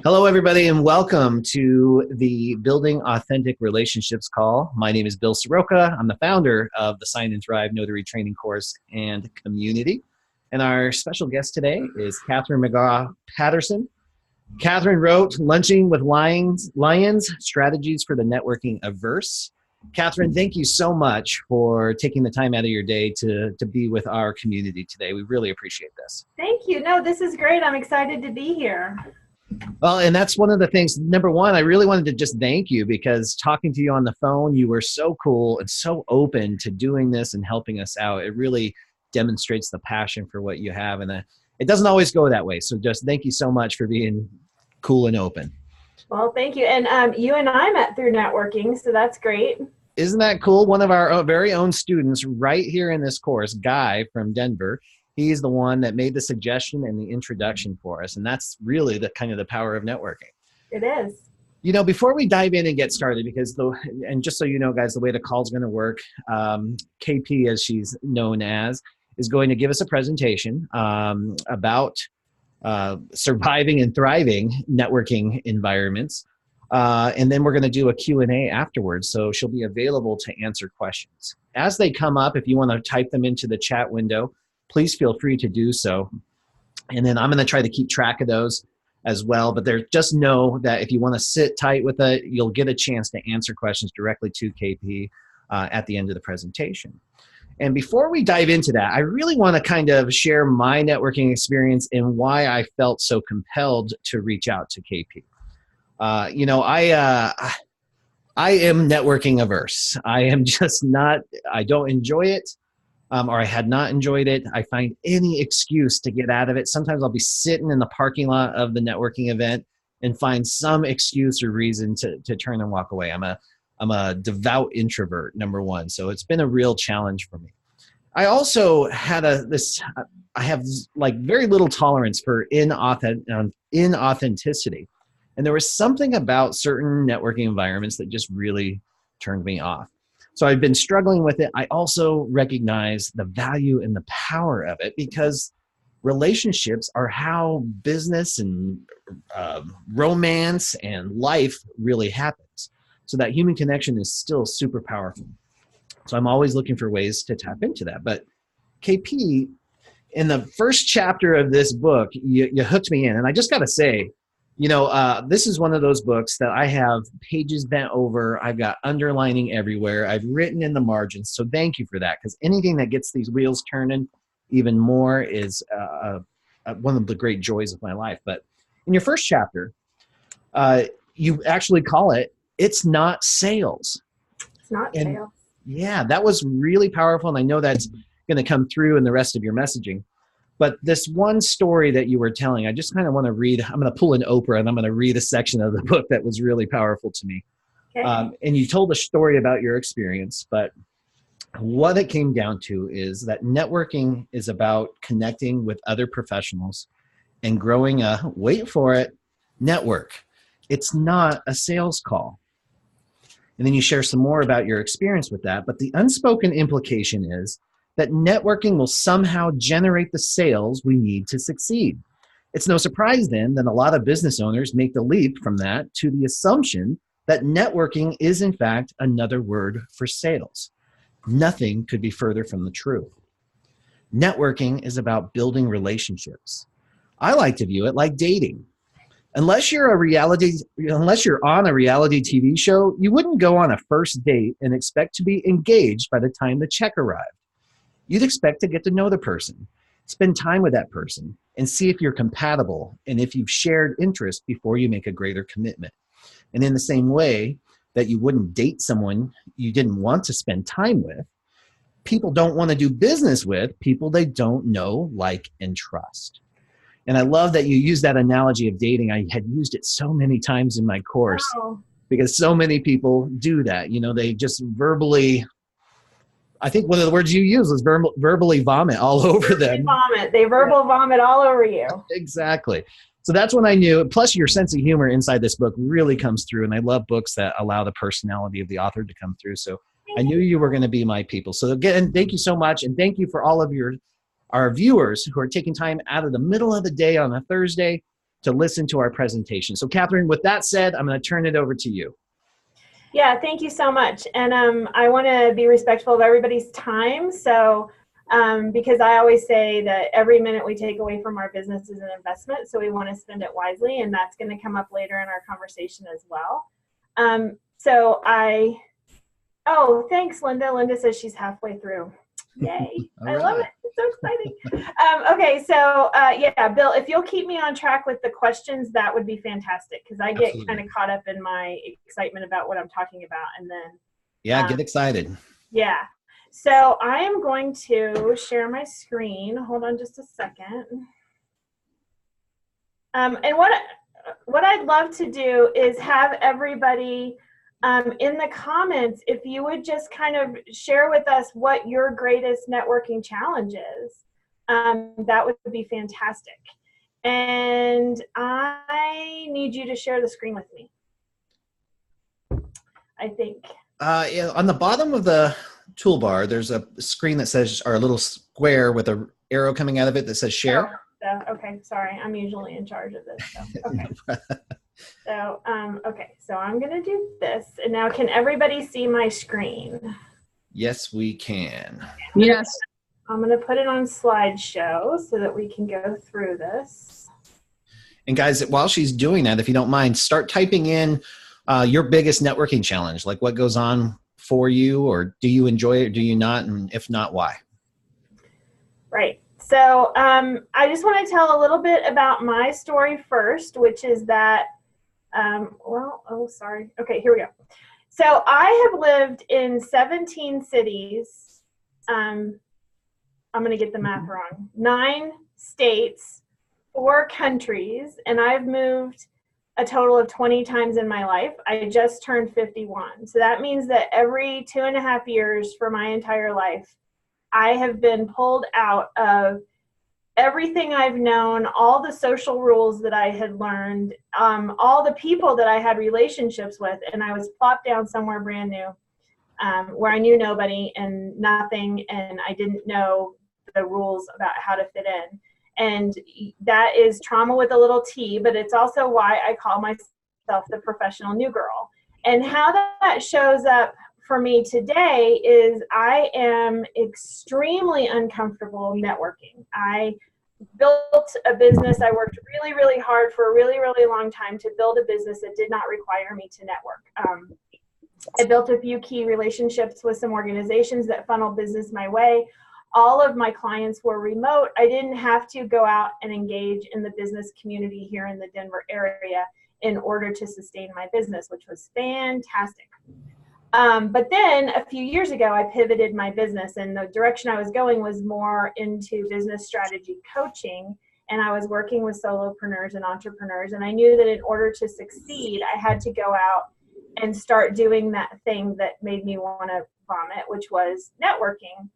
Hello, everybody, and welcome to the Building Authentic Relationships call. My name is Bill Soroka. I'm the founder of the Sign and Thrive Notary Training Course and Community. And our special guest today is Katherine McGraw Patterson. Katherine wrote Lunching with Lions, Strategies for the Networking Averse. Katherine, thank you so much for taking the time out of your day to be with our community today. We really appreciate this. Thank you. No, this is great. I'm excited to be here. Well, and that's one of the things. Number one, I really wanted to just thank you because talking to you on the phone, you were so cool and so open to doing this and helping us out. It really demonstrates the passion for what you have. And it doesn't always go that way. So just thank you so much for being cool and open. Well, thank you. And you and I met through networking, so that's great. Isn't that cool? One of our very own students right here in this course, Guy from Denver, he's the one that made the suggestion and the introduction for us. And that's really the kind of the power of networking. It is. You know, before we dive in and get started, and just so you know, guys, the way the call is going to work, KP, as she's known as, is going to give us a presentation about surviving and thriving networking environments. And then we're going to do a Q&A afterwards. So she'll be available to answer questions. As they come up, if you want to type them into the chat window, please feel free to do so. And then I'm going to try to keep track of those as well. But just know that if you want to sit tight with it, you'll get a chance to answer questions directly to KP at the end of the presentation. And before we dive into that, I really want to kind of share my networking experience and why I felt so compelled to reach out to KP. I am networking averse. I am just not, I don't enjoy it. Or I had not enjoyed it. I find any excuse to get out of it. Sometimes I'll be sitting in the parking lot of the networking event and find some excuse or reason to turn and walk away. I'm a devout introvert, number one. So it's been a real challenge for me. I also had I have like very little tolerance for inauthenticity. And there was something about certain networking environments that just really turned me off. So I've been struggling with it. I also recognize the value and the power of it because relationships are how business and romance and life really happens. So that human connection is still super powerful. So I'm always looking for ways to tap into that. But KP, in the first chapter of this book, you hooked me in. And I just got to say, this is one of those books that I have pages bent over. I've got underlining everywhere. I've written in the margins. So thank you for that, because anything that gets these wheels turning even more is one of the great joys of my life. But in your first chapter, you actually call it, It's Not Sales. It's not sales. Yeah, that was really powerful. And I know that's going to come through in the rest of your messaging. But this one story that you were telling, I just kind of want to read. I'm going to pull an Oprah and I'm going to read a section of the book that was really powerful to me. Okay. And you told a story about your experience, but what it came down to is that networking is about connecting with other professionals and growing a, wait for it, network. It's not a sales call. And then you share some more about your experience with that. But the unspoken implication is that networking will somehow generate the sales we need to succeed. It's no surprise then that a lot of business owners make the leap from that to the assumption that networking is in fact another word for sales. Nothing could be further from the truth. Networking is about building relationships. I like to view it like dating. Unless you're on a reality TV show, you wouldn't go on a first date and expect to be engaged by the time the check arrived. You'd expect to get to know the person, spend time with that person, and see if you're compatible and if you've shared interest before you make a greater commitment. And in the same way that you wouldn't date someone you didn't want to spend time with, people don't want to do business with people they don't know, like, and trust. And I love that you use that analogy of dating. I had used it so many times in my course. Wow. Because so many people do that. They just verbally, I think one of the words you use was verbally vomit all over them. They verbal vomit all over you. Exactly. So that's when I knew, plus your sense of humor inside this book really comes through. And I love books that allow the personality of the author to come through. So I knew you were going to be my people. So again, thank you so much. And thank you for all of our viewers who are taking time out of the middle of the day on a Thursday to listen to our presentation. So Katherine, with that said, I'm going to turn it over to you. Yeah, thank you so much. And I want to be respectful of everybody's time. So because I always say that every minute we take away from our business is an investment. So we want to spend it wisely. And that's going to come up later in our conversation as well. Oh, thanks, Linda. Linda says she's halfway through. Yay. I love it. It's so exciting. Okay, so yeah, Bill, if you'll keep me on track with the questions, that would be fantastic, because I get kind of caught up in my excitement about what I'm talking about. And then get excited. Yeah. So I am going to share my screen. Hold on just a second. And what I'd love to do is have everybody in the comments, if you would just kind of share with us what your greatest networking challenge is, that would be fantastic. And I need you to share the screen with me, I think. Yeah, on the bottom of the toolbar, there's a screen that says, or a little square with an arrow coming out of it that says share. Okay, sorry, I'm usually in charge of this. So, okay. So, okay, so I'm going to do this. And now can everybody see my screen? Yes, we can. Yes. I'm going to put it on slideshow so that we can go through this. And guys, while she's doing that, if you don't mind, start typing in your biggest networking challenge, like what goes on for you, or do you enjoy it, or do you not? And if not, why? Right. So I just want to tell a little bit about my story first, which is that Okay, here we go. So I have lived in 17 cities. I'm going to get the math wrong. 9 states, 4 countries, and I've moved a total of 20 times in my life. I just turned 51. So that means that every 2.5 years for my entire life, I have been pulled out of everything I've known, all the social rules that I had learned, all the people that I had relationships with, and I was plopped down somewhere brand new, where I knew nobody and nothing, and I didn't know the rules about how to fit in. And that is trauma with a little T, but it's also why I call myself the professional new girl. And how that shows up for me today is I am extremely uncomfortable networking. I built a business. I worked really, really hard for a really, really long time to build a business that did not require me to network. I built a few key relationships with some organizations that funneled business my way. All of my clients were remote. I didn't have to go out and engage in the business community here in the Denver area in order to sustain my business, which was fantastic. But then a few years ago, I pivoted my business, and the direction I was going was more into business strategy coaching. And I was working with solopreneurs and entrepreneurs. And I knew that in order to succeed, I had to go out and start doing that thing that made me want to vomit, which was networking.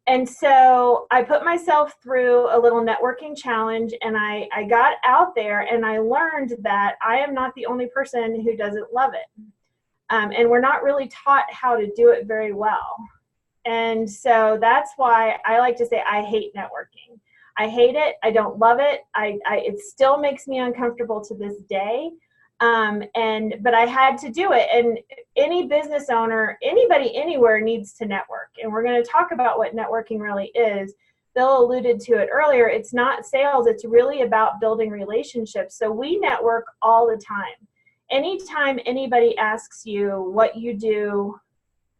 And so I put myself through a little networking challenge, and I got out there and I learned that I am not the only person who doesn't love it. And we're not really taught how to do it very well. And so that's why I like to say I hate networking. I hate it. I don't love it. It still makes me uncomfortable to this day. But I had to do it. And any business owner, anybody anywhere needs to network. And we're going to talk about what networking really is. Bill alluded to it earlier. It's not sales. It's really about building relationships. So we network all the time. Anytime anybody asks you what you do,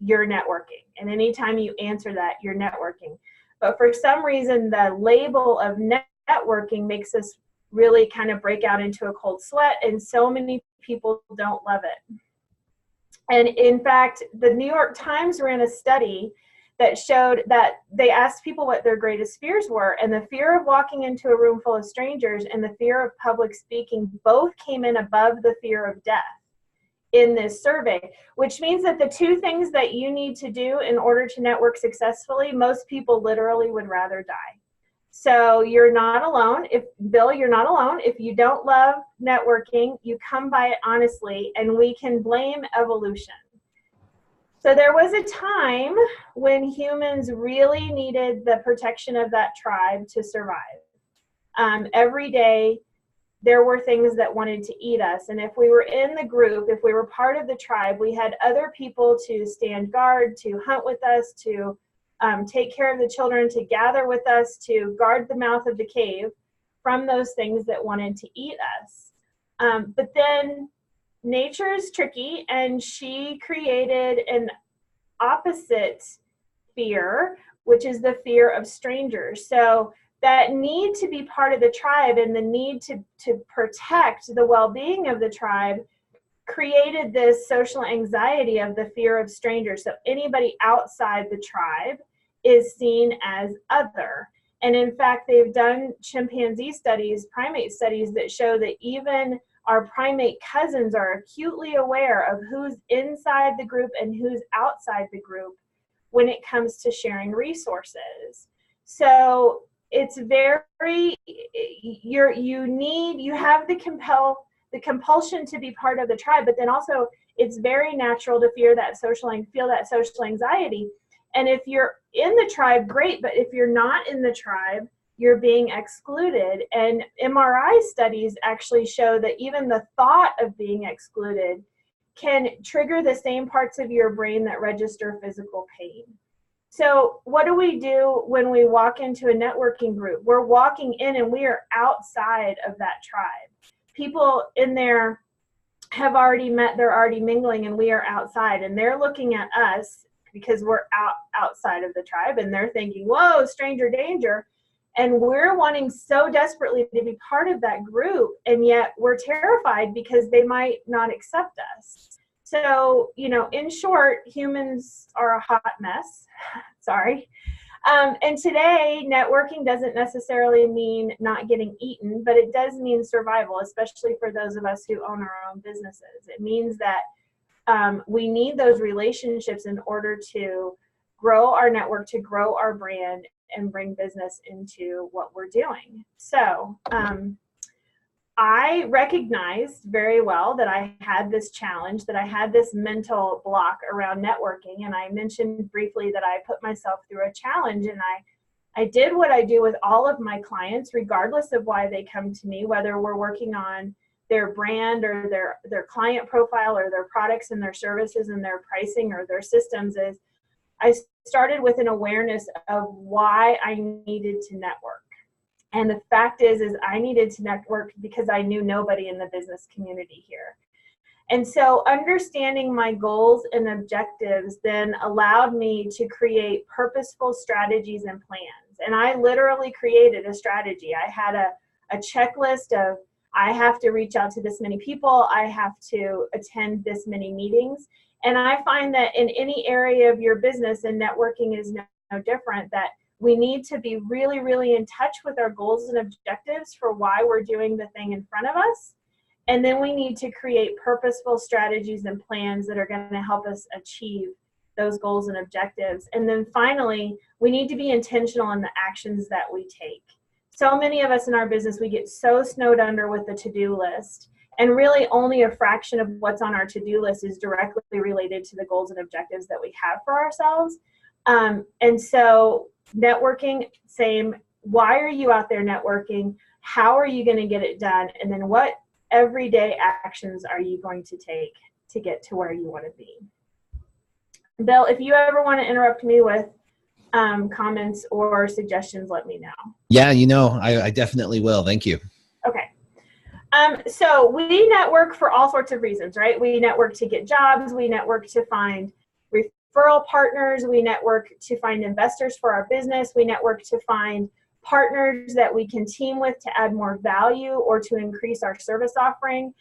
you're networking. And anytime you answer that, you're networking. But for some reason, the label of networking makes us really kind of break out into a cold sweat, and so many people don't love it. And in fact, the New York Times ran a study that showed that they asked people what their greatest fears were, and the fear of walking into a room full of strangers and the fear of public speaking both came in above the fear of death in this survey, which means that the two things that you need to do in order to network successfully, most people literally would rather die. So you're not alone. Bill, you're not alone. If you don't love networking, you come by it honestly, and we can blame evolution. So there was a time when humans really needed the protection of that tribe to survive. Every day, there were things that wanted to eat us. And if we were in the group, if we were part of the tribe, we had other people to stand guard, to hunt with us, to take care of the children, to gather with us, to guard the mouth of the cave from those things that wanted to eat us. But then nature is tricky, and she created an opposite fear, which is the fear of strangers. So that need to be part of the tribe and the need to protect the well-being of the tribe created this social anxiety of the fear of strangers. So anybody outside the tribe is seen as other. And in fact, they've done chimpanzee studies, primate studies, that show that even our primate cousins are acutely aware of who's inside the group and who's outside the group when it comes to sharing resources. So it's very, you have the compulsion to be part of the tribe, but then also it's very natural to feel that social anxiety. And if you're in the tribe, great, but if you're not in the tribe, you're being excluded. And MRI studies actually show that even the thought of being excluded can trigger the same parts of your brain that register physical pain. So what do we do when we walk into a networking group? We're walking in and we are outside of that tribe. People in there have already met, they're already mingling, and we are outside, and they're looking at us because we're outside of the tribe, and they're thinking, whoa, stranger danger. And we're wanting so desperately to be part of that group, and yet we're terrified because they might not accept us. So, in short, humans are a hot mess. Sorry. And today, networking doesn't necessarily mean not getting eaten, but it does mean survival, especially for those of us who own our own businesses. It means that we need those relationships in order to grow our network, to grow our brand, and bring business into what we're doing. So I recognized very well that I had this challenge, that I had this mental block around networking. And I mentioned briefly that I put myself through a challenge, and I did what I do with all of my clients, regardless of why they come to me, whether we're working on their brand or their client profile or their products and their services and their pricing or their systems, is I started with an awareness of why I needed to network. And the fact is I needed to network because I knew nobody in the business community here. And so understanding my goals and objectives then allowed me to create purposeful strategies and plans. And I literally created a strategy. I had a checklist of, I have to reach out to this many people, I have to attend this many meetings. And I find that in any area of your business, and networking is no different, that we need to be really, really in touch with our goals and objectives for why we're doing the thing in front of us. And then we need to create purposeful strategies and plans that are going to help us achieve those goals and objectives. And then finally, we need to be intentional in the actions that we take. So many of us in our business, we get so snowed under with the to-do list, and really only a fraction of what's on our to-do list is directly related to the goals and objectives that we have for ourselves. And so networking, same. Why are you out there networking? How are you going to get it done? And then what everyday actions are you going to take to get to where you want to be? Bill, if you ever want to interrupt me with comments or suggestions, let me know. Yeah, I definitely will. Thank you. Okay. So we network for all sorts of reasons, right? We network to get jobs. We network to find referral partners. We network to find investors for our business. We network to find partners that we can team with to add more value or to increase our service offering.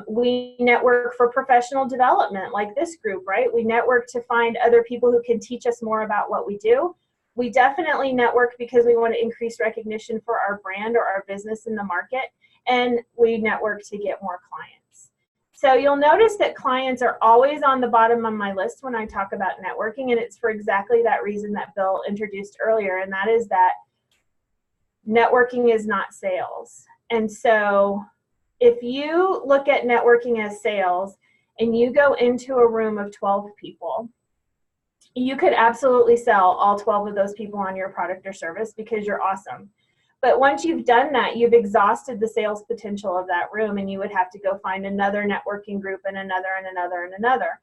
We network for professional development, like this group, right? We network to find other people who can teach us more about what we do. We definitely network because we want to increase recognition for our brand or our business in the market. And we network to get more clients. So you'll notice that clients are always on the bottom of my list when I talk about networking, and it's for exactly that reason that Bill introduced earlier, and that is that networking is not sales. And so if you look at networking as sales and you go into a room of 12 people, you could absolutely sell all 12 of those people on your product or service because you're awesome. But once you've done that, you've exhausted the sales potential of that room, and you would have to go find another networking group and another and another and another.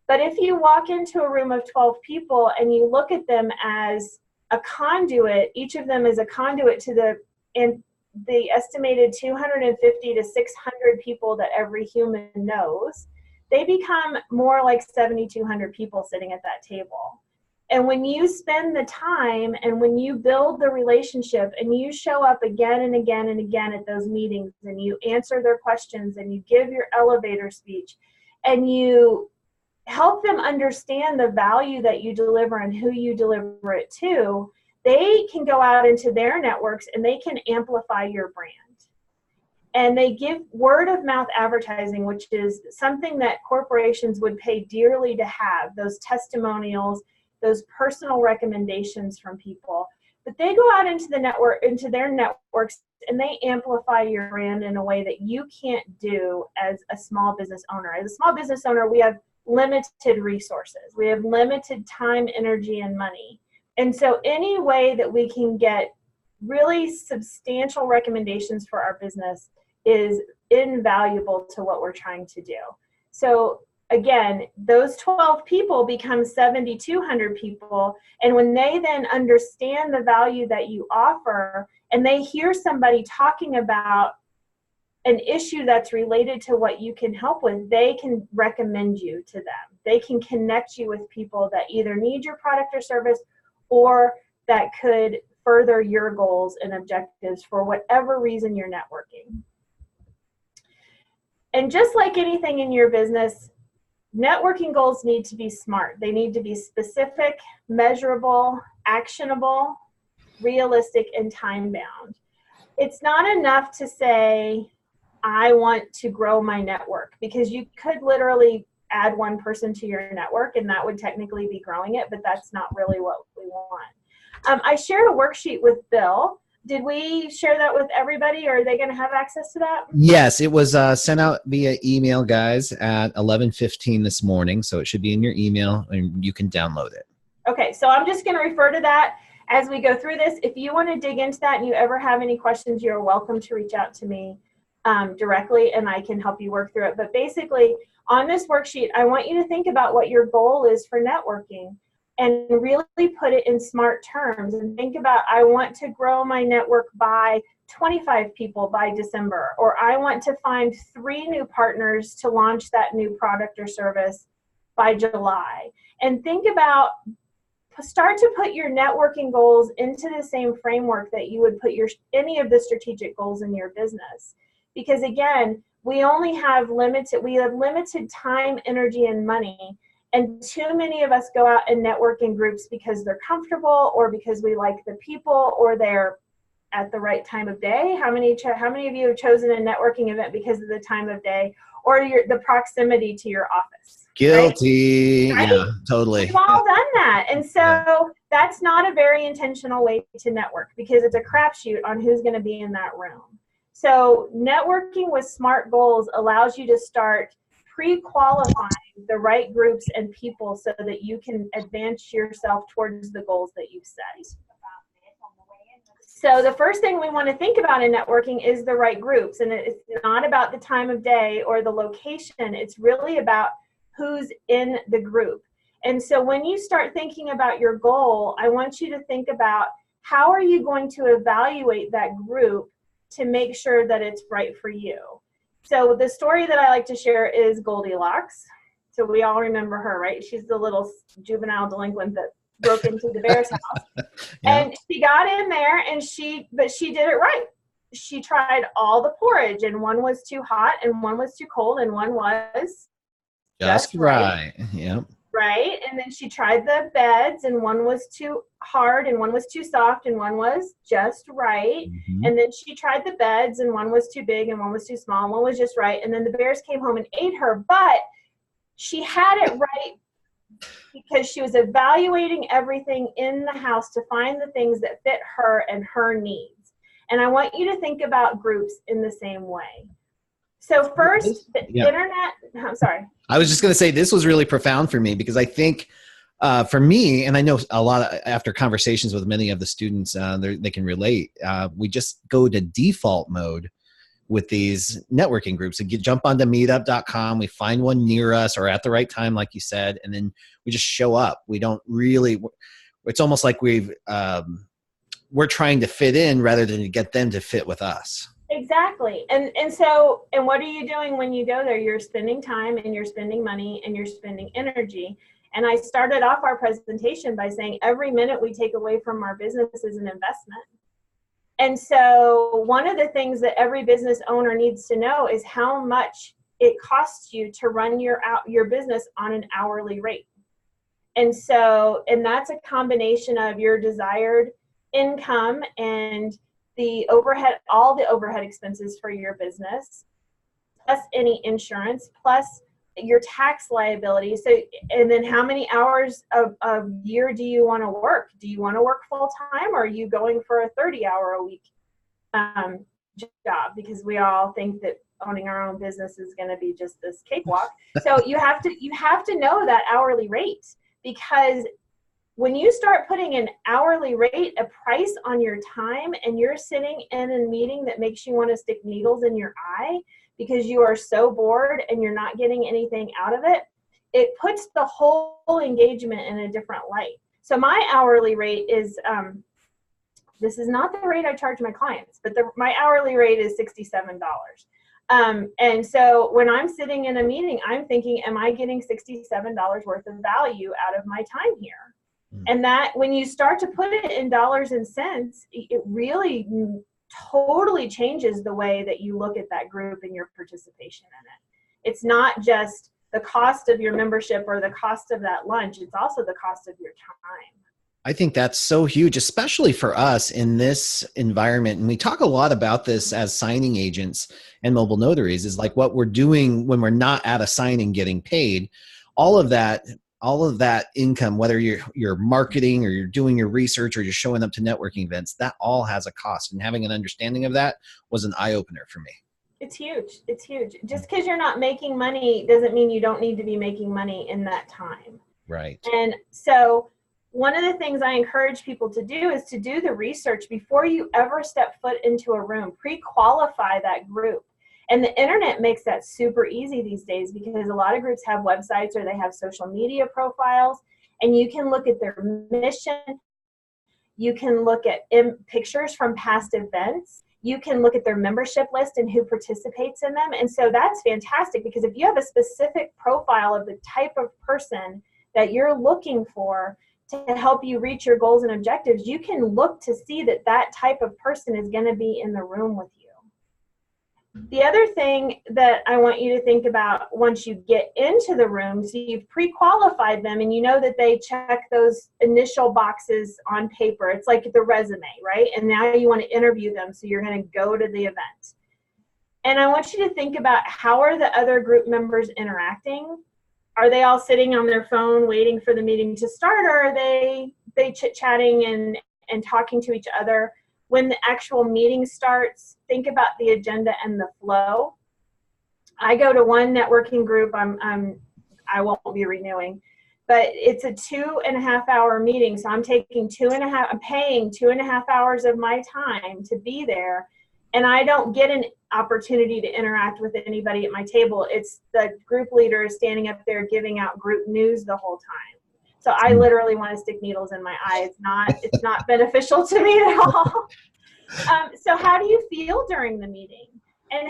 But if you walk into a room of 12 people and you look at them as a conduit, each of them is a conduit to the estimated 250 to 600 people that every human knows, they become more like 7,200 people sitting at that table. And when you spend the time and when you build the relationship and you show up again and again and again at those meetings and you answer their questions and you give your elevator speech and you help them understand the value that you deliver and who you deliver it to, they can go out into their networks and they can amplify your brand. And they give word of mouth advertising, which is something that corporations would pay dearly to have, those testimonials, those personal recommendations from people. But they go out into the network, into their networks, and they amplify your brand in a way that you can't do as a small business owner. As a small business owner, we have limited resources. We have limited time, energy, and money. And so any way that we can get really substantial recommendations for our business is invaluable to what we're trying to do. So again, those 12 people become 7,200 people. And when they then understand the value that you offer and they hear somebody talking about an issue that's related to what you can help with, they can recommend you to them. They can connect you with people that either need your product or service or that could further your goals and objectives for whatever reason you're networking. And just like anything in your business, networking goals need to be smart. They need to be specific, measurable, actionable, realistic, and time-bound. It's not enough to say, I want to grow my network, because you could literally add one person to your network and that would technically be growing it, but that's not really what we want. I shared a worksheet with Bill. Did we share that with everybody, or are they going to have access to that? Yes, it was sent out via email, guys, at 11:15 this morning, so it should be in your email and you can download it. Okay, so I'm just going to refer to that as we go through this. If you want to dig into that and you ever have any questions, you're welcome to reach out to me directly and I can help you work through it. But basically, on this worksheet, I want you to think about what your goal is for networking and really put it in smart terms and think about, I want to grow my network by 25 people by December, or I want to find 3 new partners to launch that new product or service by July. And think about, start to put your networking goals into the same framework that you would put any of the strategic goals in your business. Because again, we have limited time, energy, and money. And too many of us go out and network in groups because they're comfortable or because we like the people or they're at the right time of day. How many of you have chosen a networking event because of the time of day or the proximity to your office? Guilty. Right? Yeah, totally. We've all done that. And so that's not a very intentional way to network because it's a crapshoot on who's going to be in that room. So networking with SMART goals allows you to start pre-qualifying the right groups and people so that you can advance yourself towards the goals that you've set. So the first thing we want to think about in networking is the right groups. And it's not about the time of day or the location. It's really about who's in the group. And so when you start thinking about your goal, I want you to think about how are you going to evaluate that group to make sure that it's right for you. So the story that I like to share is Goldilocks. So we all remember her, right? She's the little juvenile delinquent that broke into the bear's house. And she got in there but she did it right. She tried all the porridge and one was too hot and one was too cold and one was just right. Yep. Right. And then she tried the beds and one was too hard and one was too soft and one was just right. Mm-hmm. And then she tried the beds and one was too big and one was too small and one was just right. And then the bears came home and ate her, but she had it right because she was evaluating everything in the house to find the things that fit her and her needs. And I want you to think about groups in the same way. So first, the internet, I'm sorry. I was just going to say this was really profound for me because I think For me, and I know a lot of, after conversations with many of the students, they can relate. We just go to default mode with these networking groups. So you jump onto meetup.com, we find one near us or at the right time, like you said, and then we just show up. We don't really, it's almost like we're trying to fit in rather than to get them to fit with us. Exactly. And what are you doing when you go there? You're spending time and you're spending money and you're spending energy. And I started off our presentation by saying every minute we take away from our business is an investment. And so one of the things that every business owner needs to know is how much it costs you to run your business on an hourly rate. And that's a combination of your desired income and the overhead, all the overhead expenses for your business, plus any insurance, plus your tax liability. So, and then how many hours of year do you want to work? Do you want to work full time, or are you going for a 30-hour-a-week job? Because we all think that owning our own business is going to be just this cakewalk. So you have to know that hourly rate, because when you start putting an hourly rate, a price on your time, and you're sitting in a meeting that makes you want to stick needles in your eye because you are so bored and you're not getting anything out of it, it puts the whole engagement in a different light. So my hourly rate is, this is not the rate I charge my clients, but my hourly rate is $67. And so when I'm sitting in a meeting, I'm thinking, am I getting $67 worth of value out of my time here? And that when you start to put it in dollars and cents, it really totally changes the way that you look at that group and your participation in it. It's not just the cost of your membership or the cost of that lunch, it's also the cost of your time. I think that's so huge, especially for us in this environment. And we talk a lot about this as signing agents and mobile notaries, is like what we're doing when we're not at a signing getting paid. All of that income, whether you're marketing or you're doing your research or you're showing up to networking events, that all has a cost. And having an understanding of that was an eye-opener for me. It's huge. It's huge. Just because you're not making money doesn't mean you don't need to be making money in that time. Right. And so one of the things I encourage people to do is to do the research before you ever step foot into a room. Pre-qualify that group. And the internet makes that super easy these days, because a lot of groups have websites or they have social media profiles, and you can look at their mission. You can look at pictures from past events. You can look at their membership list and who participates in them. And so that's fantastic, because if you have a specific profile of the type of person that you're looking for to help you reach your goals and objectives, you can look to see that that type of person is going to be in the room with you. The other thing that I want you to think about once you get into the room, so you've pre-qualified them and you know that they check those initial boxes on paper. It's like the resume, right? And now you want to interview them, so you're going to go to the event. And I want you to think about, how are the other group members interacting? Are they all sitting on their phone waiting for the meeting to start, or are they chit-chatting and talking to each other? When the actual meeting starts, think about the agenda and the flow. I go to one networking group I won't be renewing, but it's a 2.5 hour meeting. So I'm paying 2.5 hours of my time to be there. And I don't get an opportunity to interact with anybody at my table. It's the group leader is standing up there giving out group news the whole time. So I literally want to stick needles in my eye. It's not beneficial to me at all. So how do you feel during the meeting? And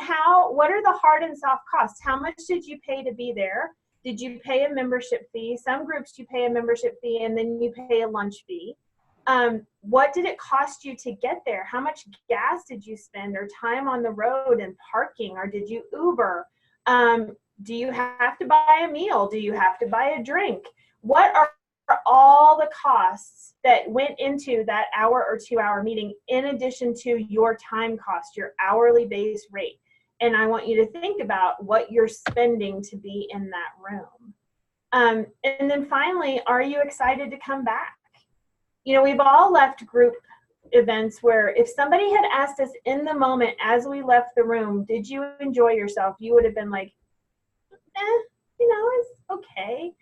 what are the hard and soft costs? How much did you pay to be there? Did you pay a membership fee? Some groups you pay a membership fee and then you pay a lunch fee. What did it cost you to get there? How much gas did you spend, or time on the road and parking, or did you Uber? Do you have to buy a meal? Do you have to buy a drink? What are all the costs that went into that hour or 2 hour meeting, in addition to your time cost, your hourly base rate? And I want you to think about what you're spending to be in that room. And then finally, are you excited to come back? You know, we've all left group events where if somebody had asked us in the moment as we left the room, did you enjoy yourself? You would have been like, it's okay.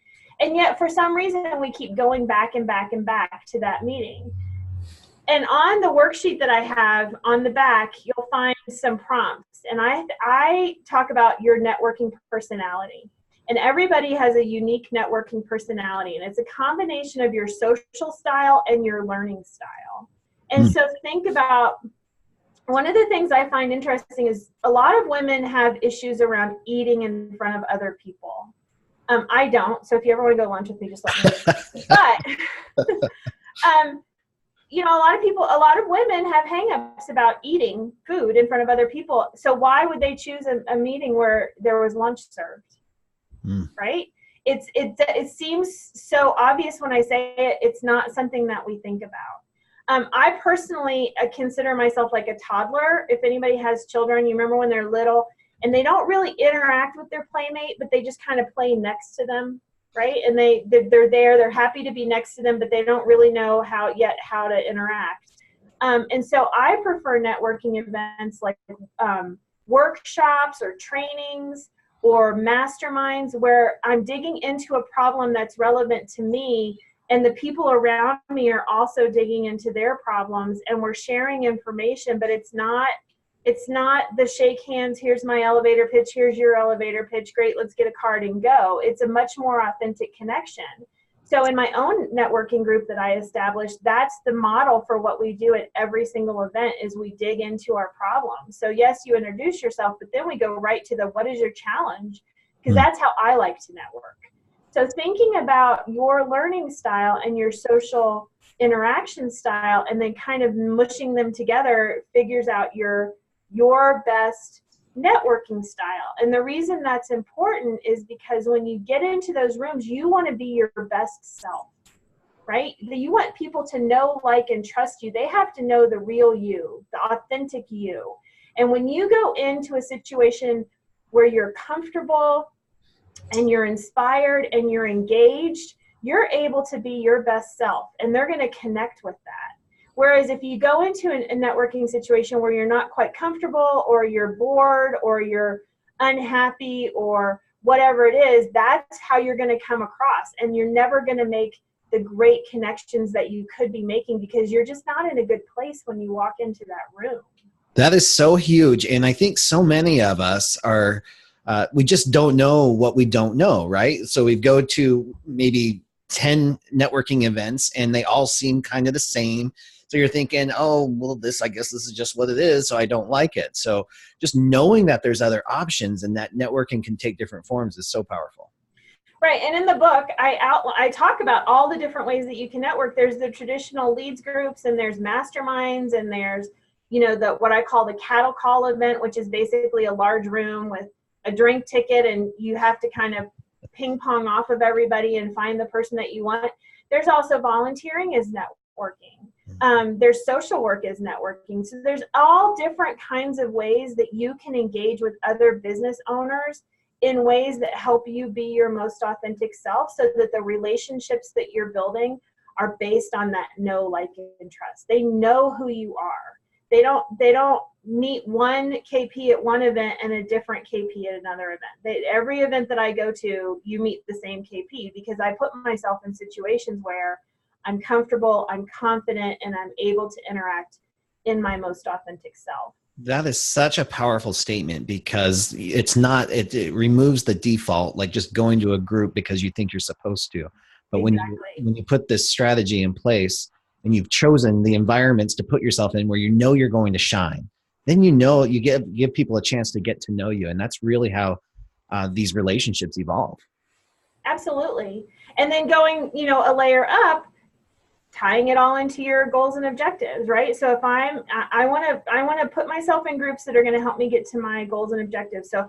And yet for some reason we keep going back and back and back to that meeting. And on the worksheet that I have on the back, you'll find some prompts. And I talk about your networking personality. And everybody has a unique networking personality. And it's a combination of your social style and your learning style. And so think about, one of the things I find interesting is a lot of women have issues around eating in front of other people. I don't. So if you ever want to go to lunch with me, just let me know. But, you know, a lot of women have hangups about eating food in front of other people. So why would they choose a meeting where there was lunch served? Right? It seems so obvious when I say it. It's not something that we think about. I personally consider myself like a toddler. If anybody has children, you remember when they're little and they don't really interact with their playmate, but they just kind of play next to them. Right? And they're there, they're happy to be next to them, but they don't really know how to interact. And so I prefer networking events like workshops or trainings or masterminds where I'm digging into a problem that's relevant to me, and the people around me are also digging into their problems, and we're sharing information, but it's not the shake hands, here's my elevator pitch, here's your elevator pitch, great, let's get a card and go. It's a much more authentic connection. So in my own networking group that I established, that's the model for what we do at every single event, is we dig into our problems. So yes, you introduce yourself, but then we go right to the what is your challenge, because that's how I like to network. So thinking about your learning style and your social interaction style and then kind of mushing them together figures out your best networking style. And the reason that's important is because when you get into those rooms, you want to be your best self, right? You want people to know, like, and trust you. They have to know the real you, the authentic you. And when you go into a situation where you're comfortable and you're inspired and you're engaged, you're able to be your best self, and they're going to connect with that. Whereas if you go into a networking situation where you're not quite comfortable, or you're bored, or you're unhappy, or whatever it is, that's how you're going to come across. And you're never going to make the great connections that you could be making because you're just not in a good place when you walk into that room. That is so huge. And I think so many of us are, we just don't know what we don't know, right? So we go to maybe 10 networking events and they all seem kind of the same. So you're thinking, oh, well, I guess this is just what it is, so I don't like it. So just knowing that there's other options and that networking can take different forms is so powerful. Right, and in the book, I talk about all the different ways that you can network. There's the traditional leads groups, and there's masterminds, and there's, you know, what I call the cattle call event, which is basically a large room with a drink ticket, and you have to kind of ping pong off of everybody and find the person that you want. There's also volunteering as networking. There's social work as networking. So there's all different kinds of ways that you can engage with other business owners in ways that help you be your most authentic self, so that the relationships that you're building are based on that know, like, and trust. They know who you are. They don't meet one KP at one event and a different KP at another event. Every event that I go to, you meet the same KP, because I put myself in situations where I'm comfortable, I'm confident, and I'm able to interact in my most authentic self. That is such a powerful statement, because it's not, it removes the default, like just going to a group because you think you're supposed to. But Exactly. when you put this strategy in place and you've chosen the environments to put yourself in where you know you're going to shine, then you give people a chance to get to know you. And that's really how these relationships evolve. Absolutely. And then going, a layer up, tying it all into your goals and objectives, right? So if I want to put myself in groups that are going to help me get to my goals and objectives. So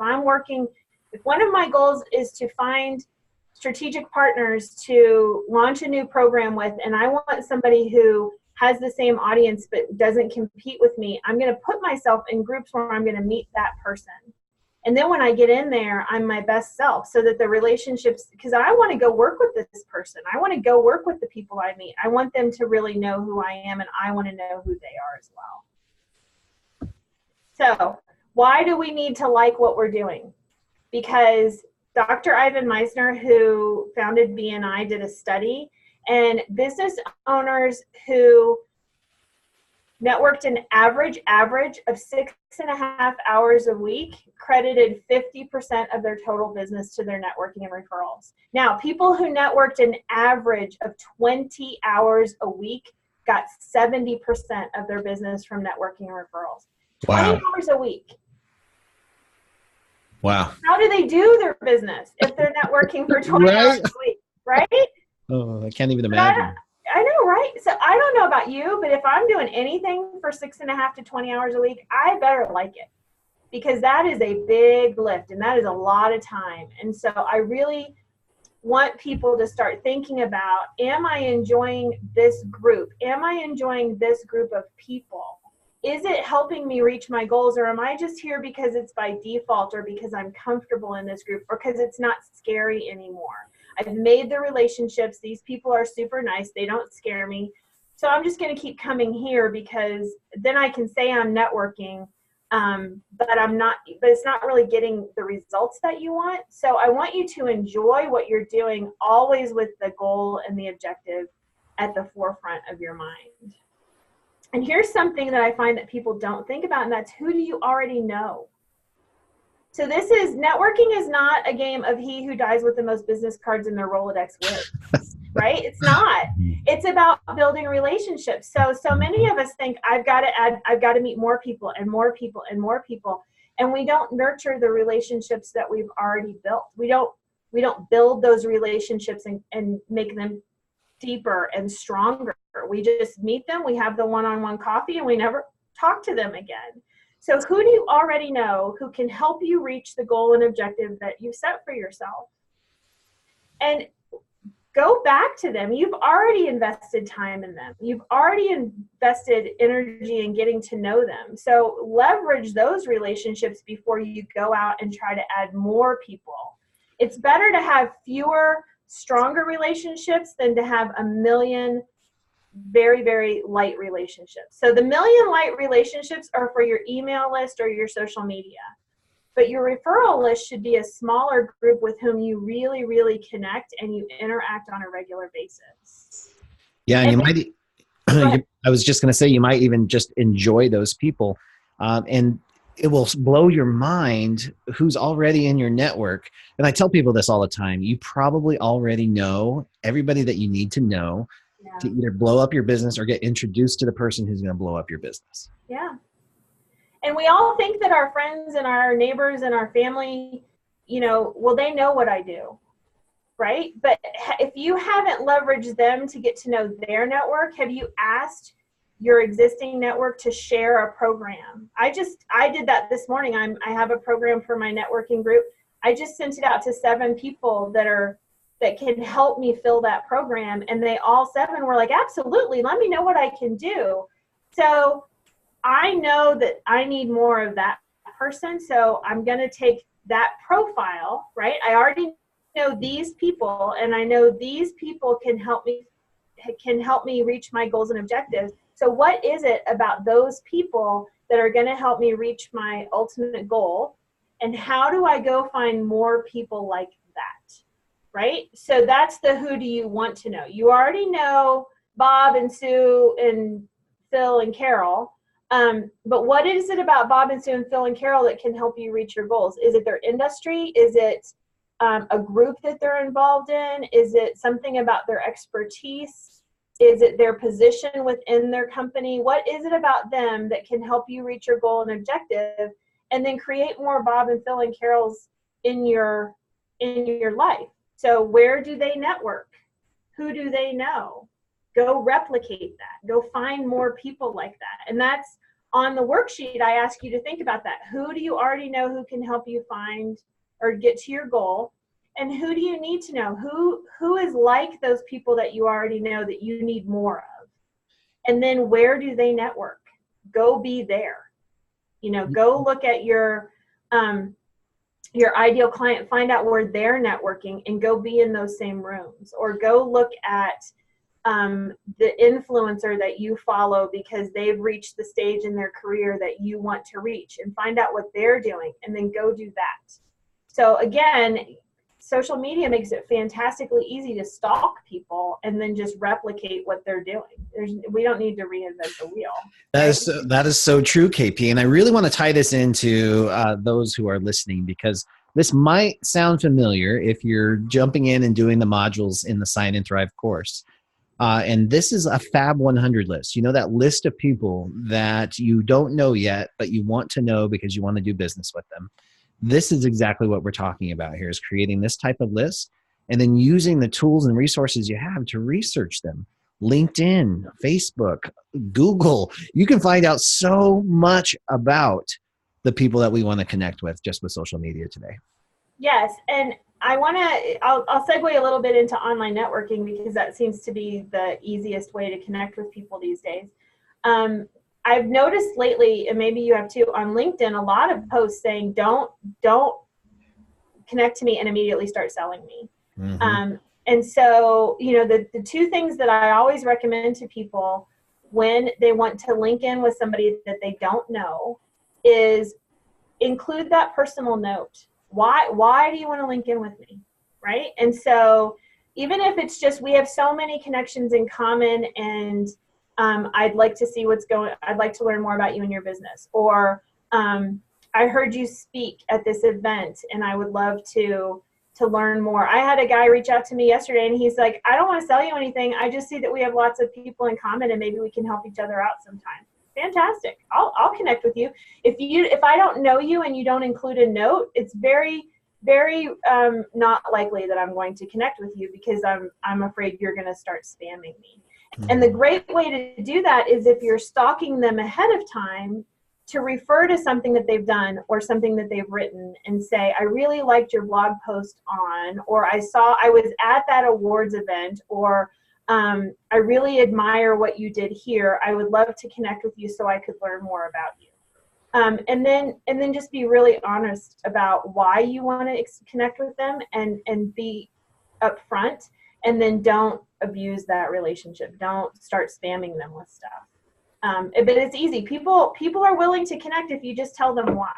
if one of my goals is to find strategic partners to launch a new program with, and I want somebody who has the same audience but doesn't compete with me, I'm going to put myself in groups where I'm going to meet that person. And then when I get in there, I'm my best self, so that the relationships, because I want to go work with this person. I want to go work with the people I meet. I want them to really know who I am, and I want to know who they are as well. So why do we need to like what we're doing? Because Dr. Ivan Meisner, who founded BNI, did a study, and business owners who networked an average of 6.5 hours a week credited 50% of their total business to their networking and referrals. Now, people who networked an average of 20 hours a week got 70% of their business from networking and referrals. 20 hours a week. Wow. How do they do their business if they're networking for 20 hours a week, right? Oh, I can't even imagine. I know, right? So I don't know about you, but if I'm doing anything for 6.5 to 20 hours a week, I better like it, because that is a big lift and that is a lot of time. And so I really want people to start thinking about, am I enjoying this group? Am I enjoying this group of people? Is it helping me reach my goals, or am I just here because it's by default, or because I'm comfortable in this group, or because it's not scary anymore? I've made the relationships. These people are super nice. They don't scare me. So I'm just going to keep coming here, because then I can say I'm networking, but it's not really getting the results that you want. So I want you to enjoy what you're doing, always with the goal and the objective at the forefront of your mind. And here's something that I find that people don't think about, and that's, who do you already know? So networking is not a game of he who dies with the most business cards in their Rolodex with, right? It's not. It's about building relationships. So many of us think, I've got to meet more people and more people and more people. And we don't nurture the relationships that we've already built. We don't build those relationships and make them deeper and stronger. We just meet them, we have the one-on-one coffee, and we never talk to them again. So who do you already know who can help you reach the goal and objective that you set for yourself? And go back to them. You've already invested time in them. You've already invested energy in getting to know them. So leverage those relationships before you go out and try to add more people. It's better to have fewer, stronger relationships than to have a million very, very light relationships. So the million light relationships are for your email list or your social media. But your referral list should be a smaller group with whom you really, really connect and you interact on a regular basis. Yeah, and you might, I was just going to say, you might even just enjoy those people. And it will blow your mind who's already in your network. And I tell people this all the time. You probably already know everybody that you need to know to either blow up your business or get introduced to the person who's going to blow up your business. Yeah. And we all think that our friends and our neighbors and our family, they know what I do, right? But if you haven't leveraged them to get to know their network, have you asked your existing network to share a program? I did that this morning. I have a program for my networking group. I just sent it out to 7 people that can help me fill that program. And they all 7 were like, absolutely, let me know what I can do. So I know that I need more of that person. So I'm going to take that profile, right? I already know these people, and I know these people can help me reach my goals and objectives. So what is it about those people that are going to help me reach my ultimate goal? And how do I go find more people like that? Right? So that's the who do you want to know. You already know Bob and Sue and Phil and Carol. But what is it about Bob and Sue and Phil and Carol that can help you reach your goals? Is it their industry? Is it a group that they're involved in? Is it something about their expertise? Is it their position within their company? What is it about them that can help you reach your goal and objective, and then create more Bob and Phil and Carols in your life? So where do they network? Who do they know? Go replicate that. Go find more people like that. And that's on the worksheet. I ask you to think about that. Who do you already know who can help you find or get to your goal? And who do you need to know? Who is like those people that you already know that you need more of? And then where do they network? Go be there. Go look at your ideal client, find out where they're networking, and go be in those same rooms. Or go look at the influencer that you follow because they've reached the stage in their career that you want to reach, and find out what they're doing, and then go do that. So again, social media makes it fantastically easy to stalk people and then just replicate what they're doing. We don't need to reinvent the wheel. That is so true, KP. And I really want to tie this into those who are listening, because this might sound familiar if you're jumping in and doing the modules in the Sign and Thrive course. And this is a Fab 100 list. You know, that list of people that you don't know yet, but you want to know because you want to do business with them. This is exactly what we're talking about here, is creating this type of list and then using the tools and resources you have to research them. LinkedIn, Facebook, Google. You can find out so much about the people that we want to connect with just with social media today. Yes, and I'll segue a little bit into online networking because that seems to be the easiest way to connect with people these days. I've noticed lately, and maybe you have too, on LinkedIn, a lot of posts saying, don't connect to me and immediately start selling me. Mm-hmm. And so, you know, the two things that I always recommend to people when they want to link in with somebody that they don't know is include that personal note. Why do you want to link in with me, right? And so even if it's just, we have so many connections in common and I'd like to see I'd like to learn more about you and your business. Or I heard you speak at this event and I would love to learn more. I had a guy reach out to me yesterday and he's like, I don't want to sell you anything. I just see that we have lots of people in common and maybe we can help each other out sometime. Fantastic. I'll connect with you. If I don't know you and you don't include a note, it's very, very not likely that I'm going to connect with you because I'm afraid you're going to start spamming me. Mm-hmm. And the great way to do that is if you're stalking them ahead of time, to refer to something that they've done or something that they've written and say, I really liked your blog post on, or I was at that awards event, or I really admire what you did here. I would love to connect with you so I could learn more about you. And then just be really honest about why you want to connect with them and be upfront, and then don't abuse that relationship. Don't start spamming them with stuff. But it's easy. People are willing to connect if you just tell them why.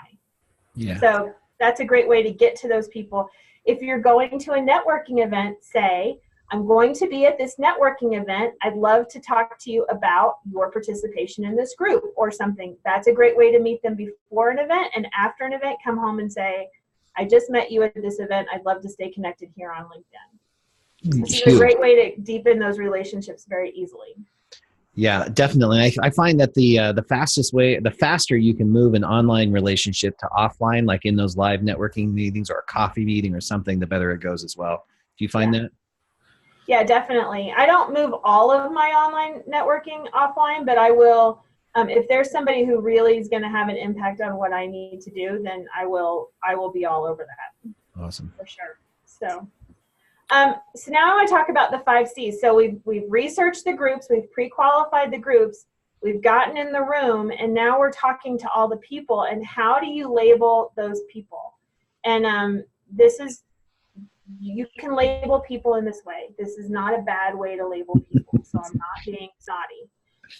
Yeah. So that's a great way to get to those people. If you're going to a networking event, say, I'm going to be at this networking event. I'd love to talk to you about your participation in this group or something. That's a great way to meet them before an event, and after an event, come home and say, I just met you at this event. I'd love to stay connected here on LinkedIn. This is a great way to deepen those relationships very easily. Yeah, definitely. I find that the faster you can move an online relationship to offline, like in those live networking meetings or a coffee meeting or something, the better it goes as well. Do you find that? Yeah, definitely. I don't move all of my online networking offline, but I will, if there's somebody who really is going to have an impact on what I need to do, then I will be all over that. Awesome. For sure. So now I want to talk about the 5 C's. So we've researched the groups, we've pre-qualified the groups, we've gotten in the room, and now we're talking to all the people. And how do you label those people? And you can label people in this way. This is not a bad way to label people, so I'm not being snotty.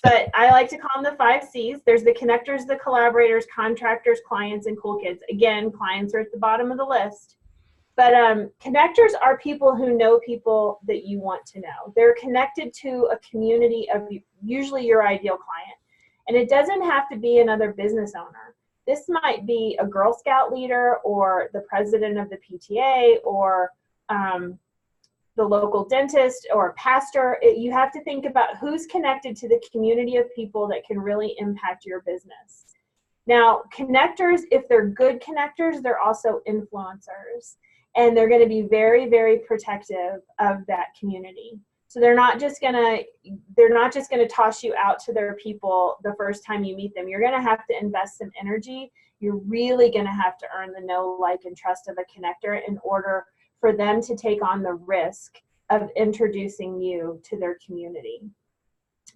But I like to call them the 5 C's. There's the connectors, the collaborators, contractors, clients, and cool kids. Again, clients are at the bottom of the list. But connectors are people who know people that you want to know. They're connected to a community of usually your ideal client. And it doesn't have to be another business owner. This might be a Girl Scout leader or the president of the PTA or the local dentist or a pastor. You have to think about who's connected to the community of people that can really impact your business. Now, connectors, if they're good connectors, they're also influencers. And they're going to be very, very protective of that community. So they're not just going to toss you out to their people the first time you meet them. You're going to have to invest some energy. You're really going to have to earn the know, like, and trust of a connector in order for them to take on the risk of introducing you to their community.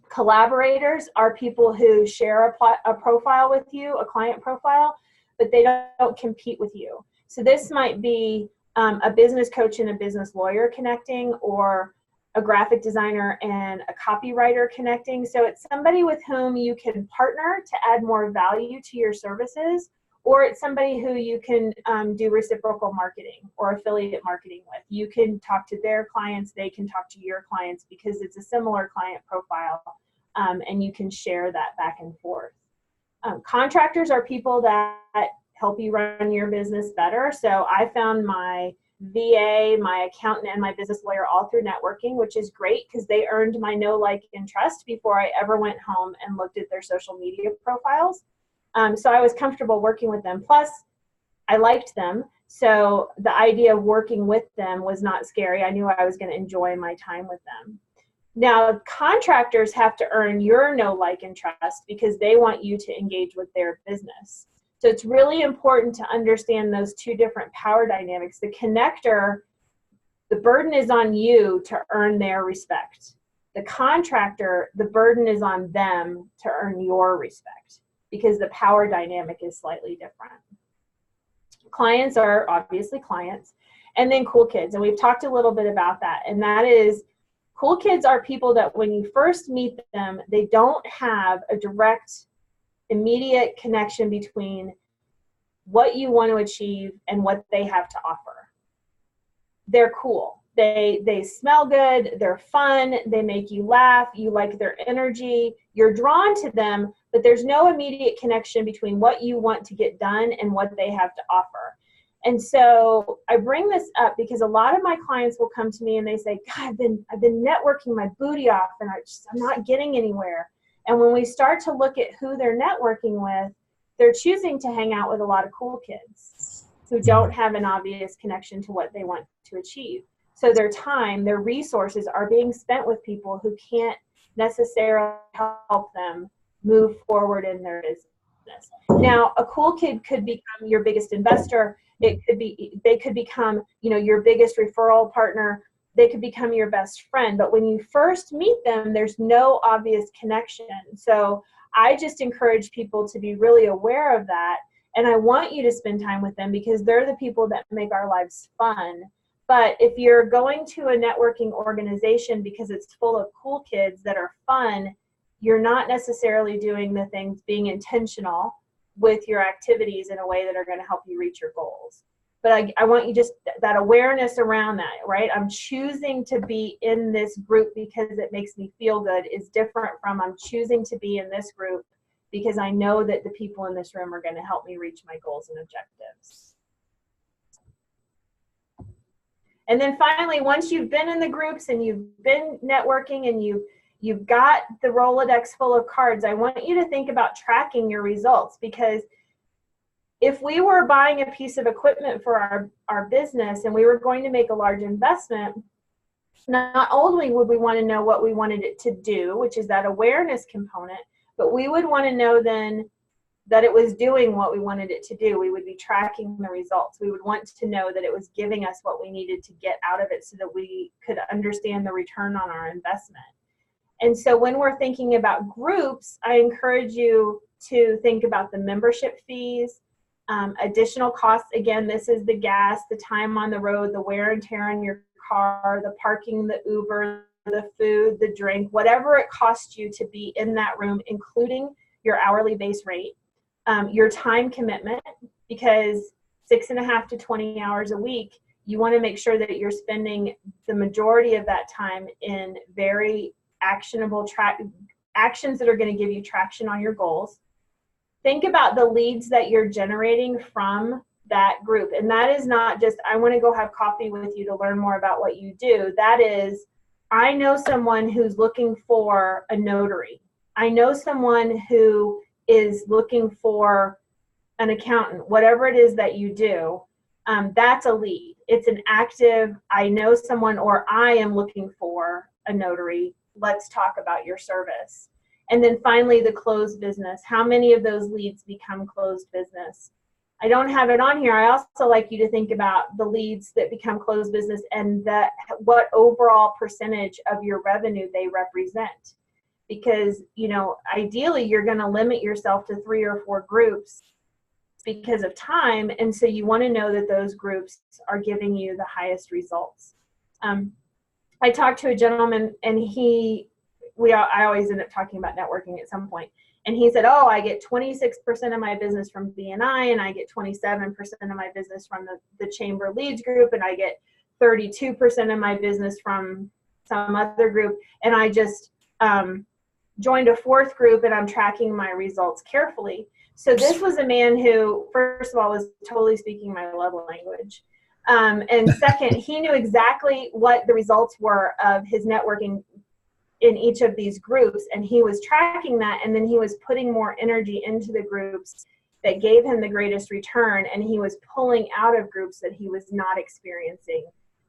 Collaborators are people who share a profile with you, a client profile, but they don't compete with you. So this might be a business coach and a business lawyer connecting, or a graphic designer and a copywriter connecting. So it's somebody with whom you can partner to add more value to your services, or it's somebody who you can do reciprocal marketing or affiliate marketing with. You can talk to their clients, they can talk to your clients because it's a similar client profile, and you can share that back and forth. Contractors are people that help you run your business better. So I found my VA, my accountant, and my business lawyer all through networking, which is great because they earned my know, like, and trust before I ever went home and looked at their social media profiles. So I was comfortable working with them. Plus, I liked them. So the idea of working with them was not scary. I knew I was going to enjoy my time with them. Now, contractors have to earn your know, like, and trust because they want you to engage with their business. So it's really important to understand those two different power dynamics. The connector, the burden is on you to earn their respect. The contractor, the burden is on them to earn your respect because the power dynamic is slightly different. Clients are obviously clients, and then cool kids. And we've talked a little bit about that. And that is, cool kids are people that when you first meet them, they don't have a direct, immediate connection between what you want to achieve and what they have to offer. They're cool. They smell good. They're fun. They make you laugh. You like their energy. You're drawn to them, but there's no immediate connection between what you want to get done and what they have to offer. And so I bring this up because a lot of my clients will come to me and they say, God, I've been networking my booty off and I'm not getting anywhere. And when we start to look at who they're networking with, they're choosing to hang out with a lot of cool kids who don't have an obvious connection to what they want to achieve. So their time, their resources are being spent with people who can't necessarily help them move forward in their business. Now, a cool kid could become your biggest investor. They could become, your biggest referral partner. They could become your best friend. But when you first meet them, there's no obvious connection. So I just encourage people to be really aware of that. And I want you to spend time with them because they're the people that make our lives fun. But if you're going to a networking organization because it's full of cool kids that are fun, you're not necessarily doing the things, being intentional with your activities in a way that are going to help you reach your goals. But I want you just that awareness around that, right? I'm choosing to be in this group because it makes me feel good is different from I'm choosing to be in this group because I know that the people in this room are going to help me reach my goals and objectives. And then finally, once you've been in the groups and you've been networking and you've got the Rolodex full of cards, I want you to think about tracking your results because if we were buying a piece of equipment for our business and we were going to make a large investment, not only would we want to know what we wanted it to do, which is that awareness component, but we would want to know then that it was doing what we wanted it to do. We would be tracking the results. We would want to know that it was giving us what we needed to get out of it so that we could understand the return on our investment. And so when we're thinking about groups, I encourage you to think about the membership fees, additional costs. Again, this is the gas, the time on the road, the wear and tear on your car, the parking, the Uber, the food, the drink, whatever it costs you to be in that room, including your hourly base rate, your time commitment, because 6.5 to 20 hours a week, you want to make sure that you're spending the majority of that time in very actionable actions that are going to give you traction on your goals. Think about the leads that you're generating from that group. And that is not just, I want to go have coffee with you to learn more about what you do. That is, I know someone who's looking for a notary. I know someone who is looking for an accountant, whatever it is that you do, that's a lead. It's an active, I know someone, or I am looking for a notary. Let's talk about your service. And then finally, the closed business. How many of those leads become closed business? I don't have it on here. I also like you to think about the leads that become closed business and that what overall percentage of your revenue they represent. Because, ideally you're going to limit yourself to 3 or 4 groups because of time. And so you want to know that those groups are giving you the highest results. I talked to a gentleman and I always end up talking about networking at some point. And he said, oh, I get 26% of my business from BNI, and I get 27% of my business from the chamber leads group, and I get 32% of my business from some other group. And I just joined a fourth group, and I'm tracking my results carefully. So this was a man who, first of all, was totally speaking my love language. And second, he knew exactly what the results were of his networking in each of these groups, and he was tracking that, and then he was putting more energy into the groups that gave him the greatest return, and he was pulling out of groups that he was not experiencing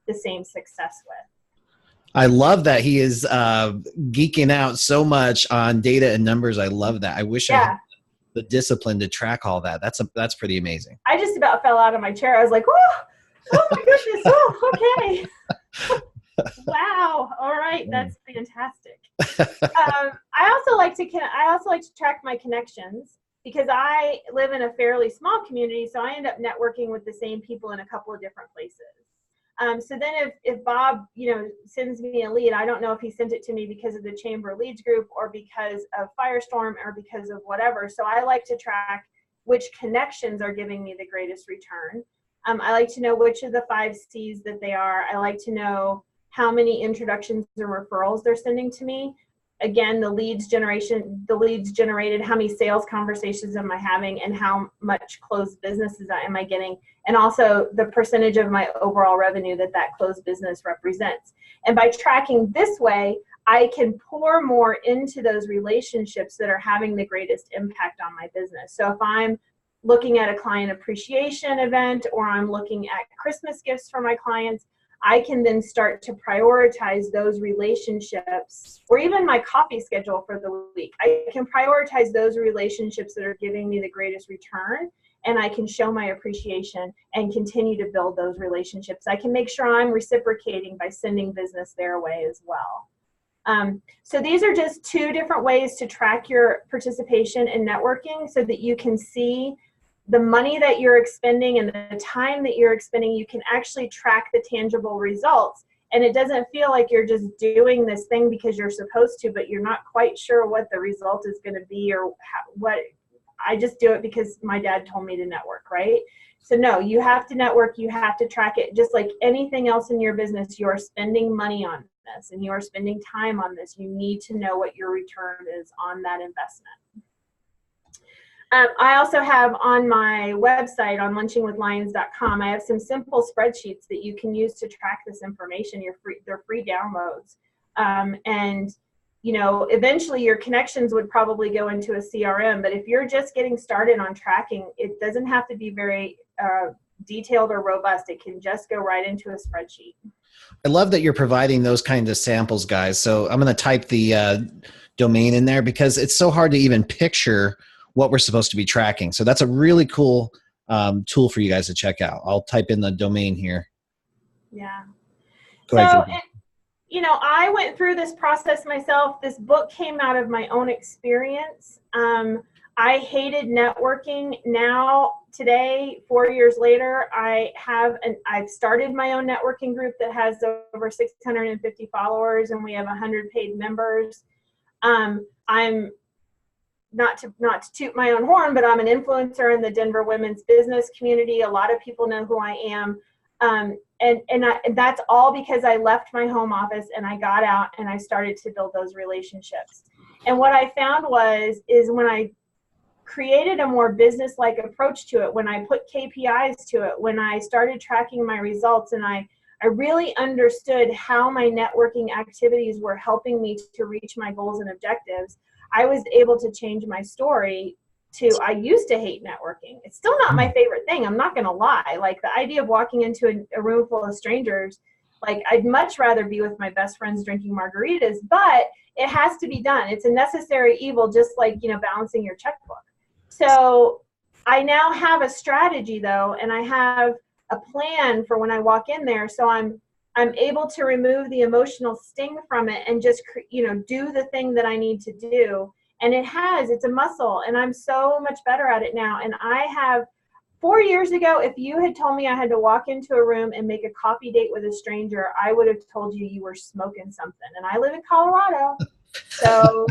the same success with. I love that he is geeking out so much on data and numbers. I love that. I wish I had the discipline to track all that. That's pretty amazing. I just about fell out of my chair. I was like, oh my goodness, oh, okay. Wow. All right. That's fantastic. I also like to track my connections, because I live in a fairly small community. So I end up networking with the same people in a couple of different places. So then if Bob, sends me a lead, I don't know if he sent it to me because of the chamber leads group or because of Firestorm or because of whatever. So I like to track which connections are giving me the greatest return. I like to know which of the 5 C's that they are. I like to know how many introductions or referrals they're sending to me. Again, the leads generated, how many sales conversations am I having, and how much closed business am I getting, and also the percentage of my overall revenue that closed business represents. And by tracking this way, I can pour more into those relationships that are having the greatest impact on my business. So if I'm looking at a client appreciation event, or I'm looking at Christmas gifts for my clients, I can then start to prioritize those relationships, or even my coffee schedule for the week. I can prioritize those relationships that are giving me the greatest return, and I can show my appreciation and continue to build those relationships. I can make sure I'm reciprocating by sending business their way as well. So these are just 2 different ways to track your participation in networking, so that you can see the money that you're expending and the time that you're expending. You can actually track the tangible results, and it doesn't feel like you're just doing this thing because you're supposed to, but you're not quite sure what the result is going to be, or what. I just do it because my dad told me to network, right? So no, you have to network, you have to track it. Just like anything else in your business, you are spending money on this and you are spending time on this. You need to know what your return is on that investment. I also have on my website, on lunchingwithlions.com, I have some simple spreadsheets that you can use to track this information. They're free downloads. And eventually your connections would probably go into a CRM, but if you're just getting started on tracking, it doesn't have to be very detailed or robust. It can just go right into a spreadsheet. I love that you're providing those kinds of samples, guys. So I'm going to type the domain in there, because it's so hard to even picture what we're supposed to be tracking. So that's a really cool tool for you guys to check out. I'll type in the domain here. Yeah. Go ahead. I went through this process myself. This book came out of my own experience. I hated networking. Now, today, 4 years later, I've started my own networking group that has over 650 followers, and we have 100 paid members. I'm not to toot my own horn, but I'm an influencer in the Denver women's business community. A lot of people know who I am. And that's all because I left my home office and I got out and I started to build those relationships. And what I found is when I created a more business-like approach to it, when I put KPIs to it, when I started tracking my results, and I really understood how my networking activities were helping me to reach my goals and objectives, I was able to change my story to, I used to hate networking. It's still not my favorite thing. I'm not going to lie. Like, the idea of walking into a room full of strangers, like, I'd much rather be with my best friends drinking margaritas, but it has to be done. It's a necessary evil, just like, balancing your checkbook. So I now have a strategy, though, and I have a plan for when I walk in there. So I'm able to remove the emotional sting from it and just, do the thing that I need to do. And it's a muscle, and I'm so much better at it now. And I have, 4 years ago, if you had told me I had to walk into a room and make a coffee date with a stranger, I would have told you were smoking something. And I live in Colorado, so,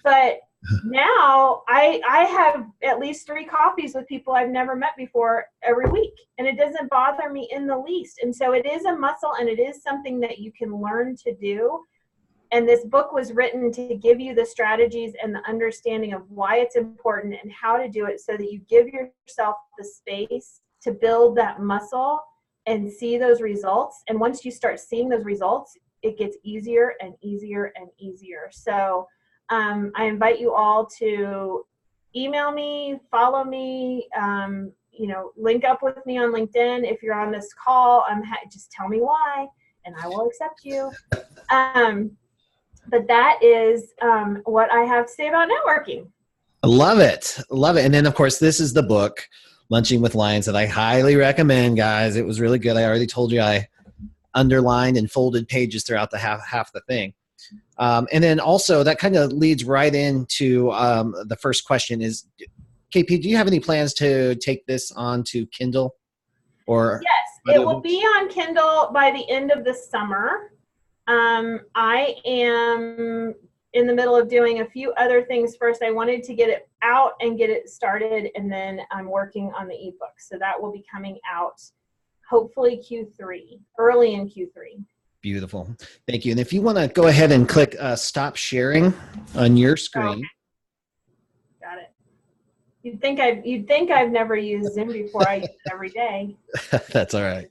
but now I have at least 3 coffees with people I've never met before every week, and it doesn't bother me in the least. And so it is a muscle, and it is something that you can learn to do. And this book was written to give you the strategies and the understanding of why it's important and how to do it, so that you give yourself the space to build that muscle and see those results. And once you start seeing those results, it gets easier and easier and easier. So I invite you all to email me, follow me, link up with me on LinkedIn. If you're on this call, just tell me why, and I will accept you. But that is what I have to say about networking. Love it. Love it. And then, of course, this is the book, Lunching with Lions, that I highly recommend, guys. It was really good. I already told you I underlined and folded pages throughout the half the thing. And then also that kind of leads right into the first question is, KP, do you have any plans to take this on to Kindle? Or yes, it will be on Kindle by the end of the summer. I am in the middle of doing a few other things first. I wanted to get it out and get it started, and then I'm working on the ebook. So that will be coming out hopefully Q3, early in Q3. Beautiful. Thank you. And if you want to go ahead and click stop sharing on your screen. Okay. Got it. You'd think I've never used Zoom before. I use it every day. That's all right.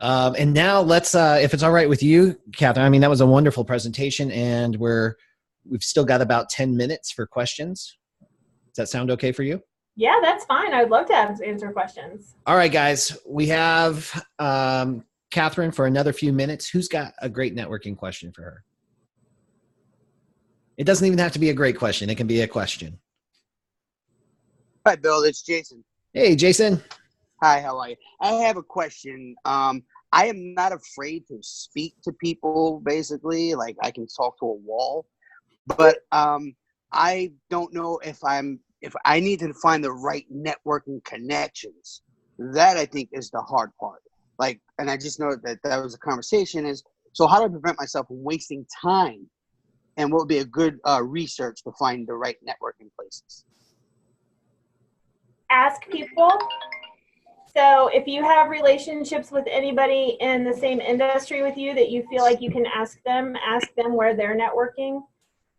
And now let's, if it's all right with you, Katherine, I mean, that was a wonderful presentation, and we've still got about 10 minutes for questions. Does that sound okay for you? Yeah, that's fine. I'd love to answer questions. All right, guys, we have Katherine for another few minutes. Who's got a great networking question for her? It doesn't even have to be a great question. It can be a question. Hi, Bill. It's Jason. Hey, Jason. Hi, how are you? I have a question. I am not afraid to speak to people, basically. Like, I can talk to a wall. But I don't know if I need to find the right networking connections. That, I think, is the hard part. Like, and I just know that was a conversation is, so how do I prevent myself from wasting time? And what would be a good research to find the right networking places? Ask people. So if you have relationships with anybody in the same industry with you that you feel like you can ask them where they're networking.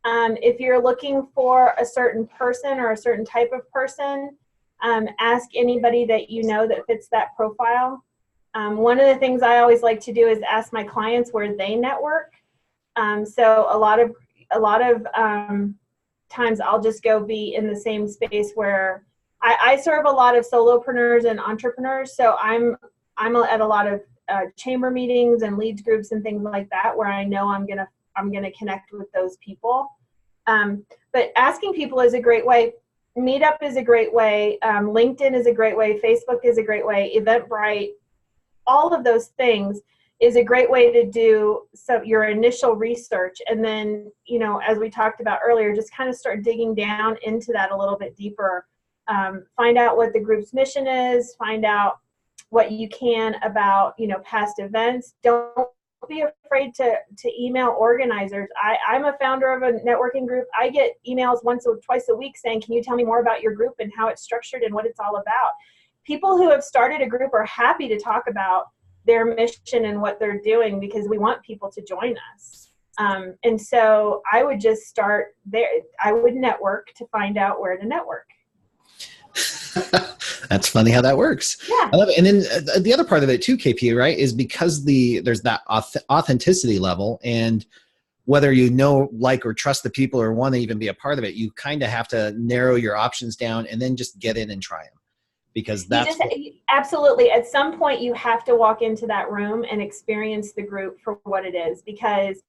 If you're looking for a certain person or a certain type of person, ask anybody that you know that fits that profile. One of the things I always like to do is ask my clients where they network. So a lot of times I'll just go be in the same space where I serve a lot of solopreneurs and entrepreneurs. So I'm at a lot of chamber meetings and leads groups and things like that, where I know I'm gonna connect with those people. But asking people is a great way. Meetup is a great way. LinkedIn is a great way. Facebook is a great way. Eventbrite, all of those things is a great way to do your initial research. And then, as we talked about earlier, just kind of start digging down into that a little bit deeper. Find out what the group's mission is, find out what you can about, past events. Don't be afraid to email organizers. I'm a founder of a networking group. I get emails once or twice a week saying, can you tell me more about your group and how it's structured and what it's all about? People who have started a group are happy to talk about their mission and what they're doing, because we want people to join us. And so I would just start there. I would network to find out where to network. That's funny how that works. Yeah. I love it. And then the other part of it too, KP, right, is because there's that authenticity level, and whether you know, like, or trust the people or want to even be a part of it, you kind of have to narrow your options down and then just get in and try them. Because that's absolutely, at some point you have to walk into that room and experience the group for what it is, because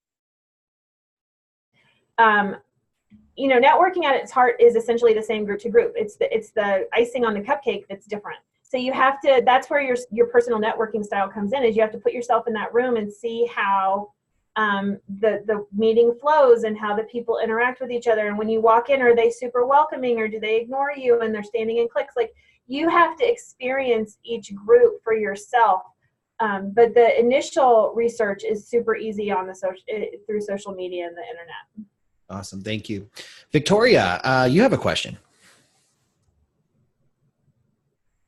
networking at its heart is essentially the same group to group. It's the icing on the cupcake that's different. So you have to, that's where your personal networking style comes in, is you have to put yourself in that room and see how the meeting flows and how the people interact with each other. And when you walk in, are they super welcoming, or do they ignore you and they're standing in cliques? Like, you have to experience each group for yourself. But the initial research is super easy on through social media and the internet. Awesome. Thank you. Victoria, you have a question.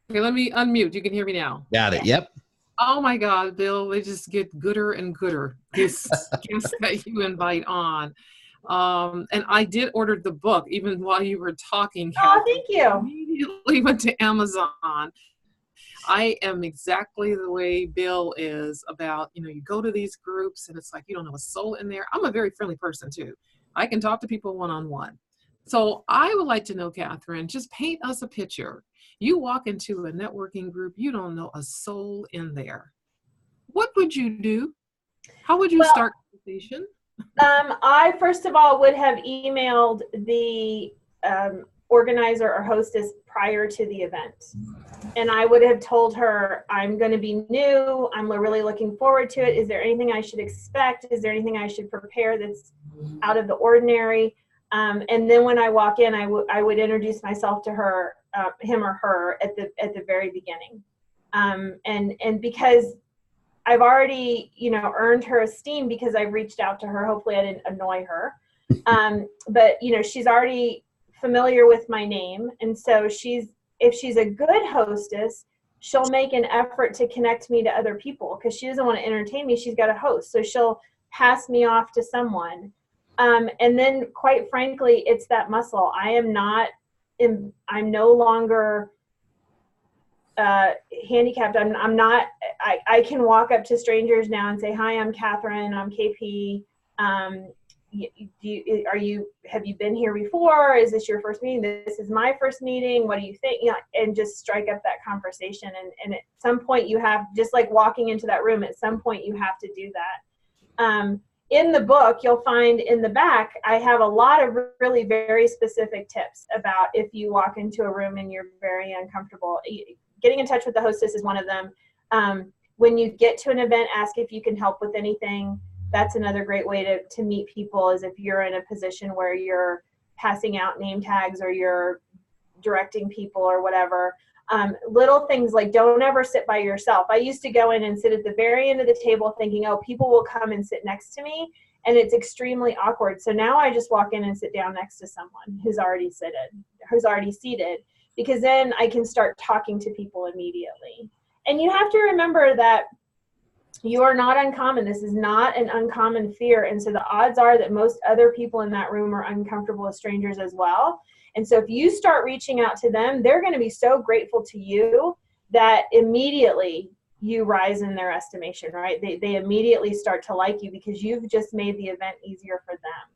Okay, let me unmute. You can hear me now. Got it. Yep. Oh my God, Bill, they just get gooder and gooder, these guests that you invite on. And I did order the book even while you were talking. Oh, thank you. Immediately went to Amazon. I am exactly the way Bill is about, you go to these groups and it's like you don't have a soul in there. I'm a very friendly person too. I can talk to people one-on-one. So I would like to know, Katherine, just paint us a picture. You walk into a networking group, you don't know a soul in there. What would you do? How would you start a conversation? I, first of all, would have emailed the organizer or hostess prior to the event. And I would have told her, I'm going to be new. I'm really looking forward to it. Is there anything I should expect? Is there anything I should prepare that's out of the ordinary? And then when I walk in, I would introduce myself to her, him or her at the very beginning. And because I've already, earned her esteem because I've reached out to her. Hopefully I didn't annoy her. But, she's already familiar with my name. And so if she's a good hostess, she'll make an effort to connect me to other people because she doesn't want to entertain me. She's got a host. So she'll pass me off to someone. And then quite frankly, it's that muscle. I'm no longer handicapped. I'm not, I can walk up to strangers now and say, hi, I'm Katherine, I'm KP. Have you been here before? Is this your first meeting? This is my first meeting. What do you think? And just strike up that conversation. And at some point you have, just like walking into that room, at some point you have to do that. In the book, you'll find in the back, I have a lot of really very specific tips about if you walk into a room and you're very uncomfortable. Getting in touch with the hostess is one of them. When you get to an event, ask if you can help with anything. That's another great way to meet people, is if you're in a position where you're passing out name tags or you're directing people or whatever. Little things like don't ever sit by yourself. I used to go in and sit at the very end of the table thinking, oh, people will come and sit next to me, and it's extremely awkward. So now I just walk in and sit down next to someone who's already seated, because then I can start talking to people immediately. And you have to remember that you are not uncommon. This is not an uncommon fear. And so the odds are that most other people in that room are uncomfortable with strangers as well. And so if you start reaching out to them, they're going to be so grateful to you that immediately you rise in their estimation, right? They immediately start to like you because you've just made the event easier for them.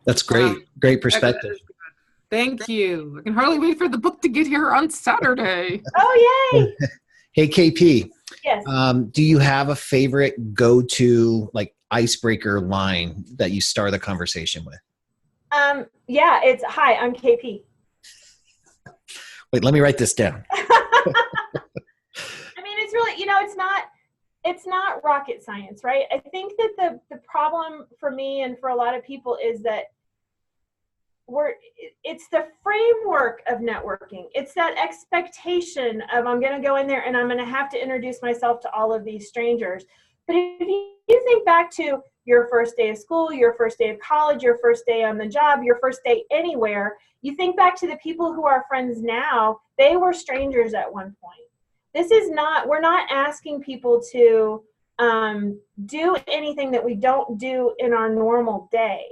That's great. Great perspective. Thank you. I can hardly wait for the book to get here on Saturday. Oh, yay. Hey, KP. Yes. Do you have a favorite go-to icebreaker line that you start a conversation with? Yeah, it's, hi, I'm KP. Wait, let me write this down. I mean, it's really, it's not rocket science, right? I think that the problem for me and for a lot of people is that it's the framework of networking. It's that expectation of I'm going to go in there and I'm going to have to introduce myself to all of these strangers. But if you think back to your first day of school, your first day of college, your first day on the job, your first day anywhere, you think back to the people who are friends now, they were strangers at one point. We're not asking people to do anything that we don't do in our normal day.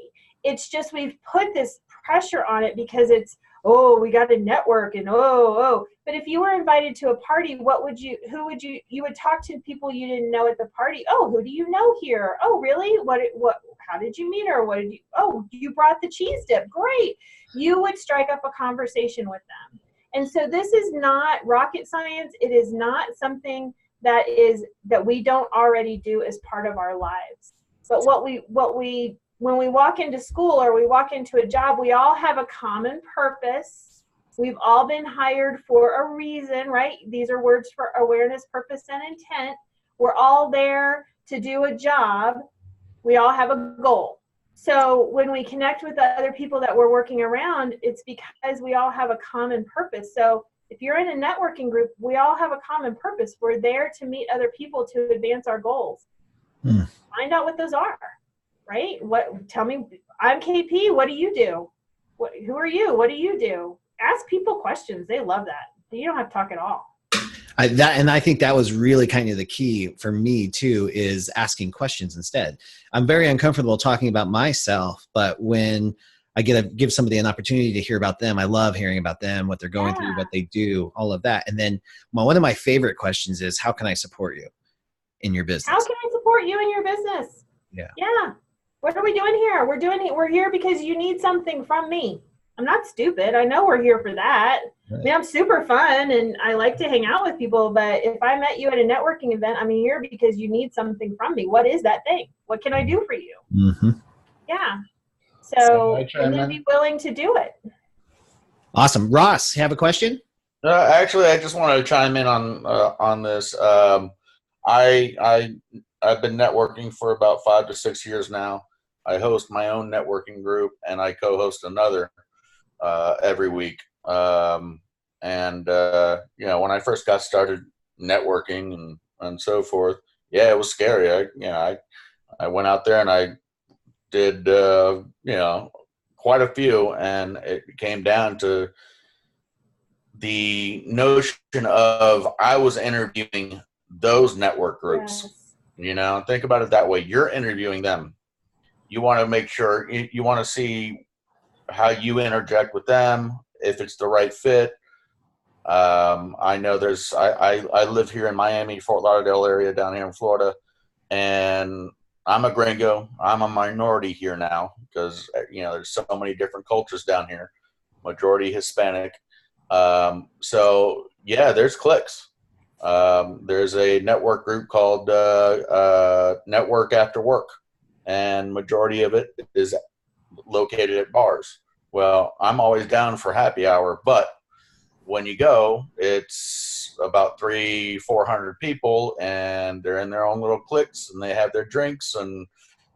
It's just we've put this pressure on it because it's, oh, we got to network and oh. But if you were invited to a party, you would talk to people you didn't know at the party. Oh, who do you know here? Oh, really? How did you meet her? You brought the cheese dip. Great. You would strike up a conversation with them. And so this is not rocket science. It is not something that we don't already do as part of our lives. But when we walk into school or we walk into a job, we all have a common purpose. We've all been hired for a reason, right? These are words for awareness, purpose, and intent. We're all there to do a job. We all have a goal. So when we connect with the other people that we're working around, it's because we all have a common purpose. So if you're in a networking group, we all have a common purpose. We're there to meet other people to advance our goals. Find out what those are. right? Tell me, I'm KP. What do you do? Who are you? What do you do? Ask people questions. They love that. You don't have to talk at all. I think that was really kind of the key for me too, is asking questions instead. I'm very uncomfortable talking about myself, but when I get to give somebody an opportunity to hear about them, I love hearing about them, what they're going through, what they do, all of that. And then one of my favorite questions is, how can I support you in your business? How can I support you in your business? Yeah. Yeah. What are we doing here? We're here because you need something from me. I'm not stupid. I know we're here for that. Right. I mean, I'm super fun and I like to hang out with people, but if I met you at a networking event, I'm here because you need something from me. What is that thing? What can I do for you? Mm-hmm. Yeah. So, and then be willing to do it. Awesome. Ross, you have a question? Actually, I just wanted to chime in on this. I've been networking for about 5 to 6 years now. I host my own networking group and I co-host another every week. You know, when I first got started networking and so forth, yeah, it was scary. I went out there and I did, you know, quite a few, and it came down to the notion of I was interviewing those network groups. Yes. You know, think about it that way. You're interviewing them. You want to make sure, you want to see how you interject with them, if it's the right fit. I know I live here in Miami, Fort Lauderdale area down here in Florida, and I'm a gringo. I'm a minority here now because, you know, there's so many different cultures down here, majority Hispanic. So yeah, there's cliques. There's a network group called Network After Work, and majority of it is located at bars. Well, I'm always down for happy hour, but when you go, it's about 300-400 people, and they're in their own little cliques, and they have their drinks, and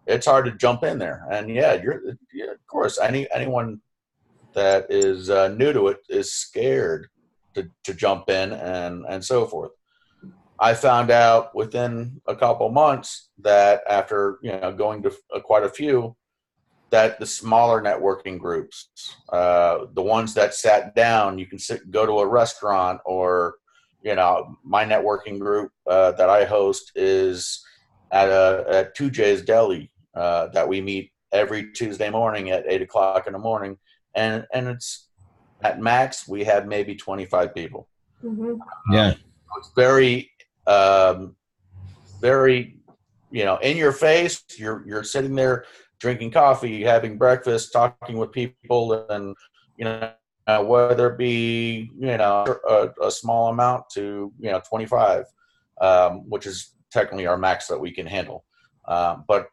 it's hard to jump in there. And yeah, of course, anyone that is new to it is scared to jump in and so forth. I found out within a couple months that after, you know, going to quite a few, that the smaller networking groups, the ones that sat down, you can go to a restaurant, or, you know, my networking group that I host is at 2J's Deli that we meet every Tuesday morning at 8 o'clock in the morning. And it's at max, we have maybe 25 people. Mm-hmm. Yeah. It's very, very, you know, in your face. You're sitting there drinking coffee, having breakfast, talking with people, and, you know, whether it be, you know, a small amount to, you know, 25, which is technically our max that we can handle. But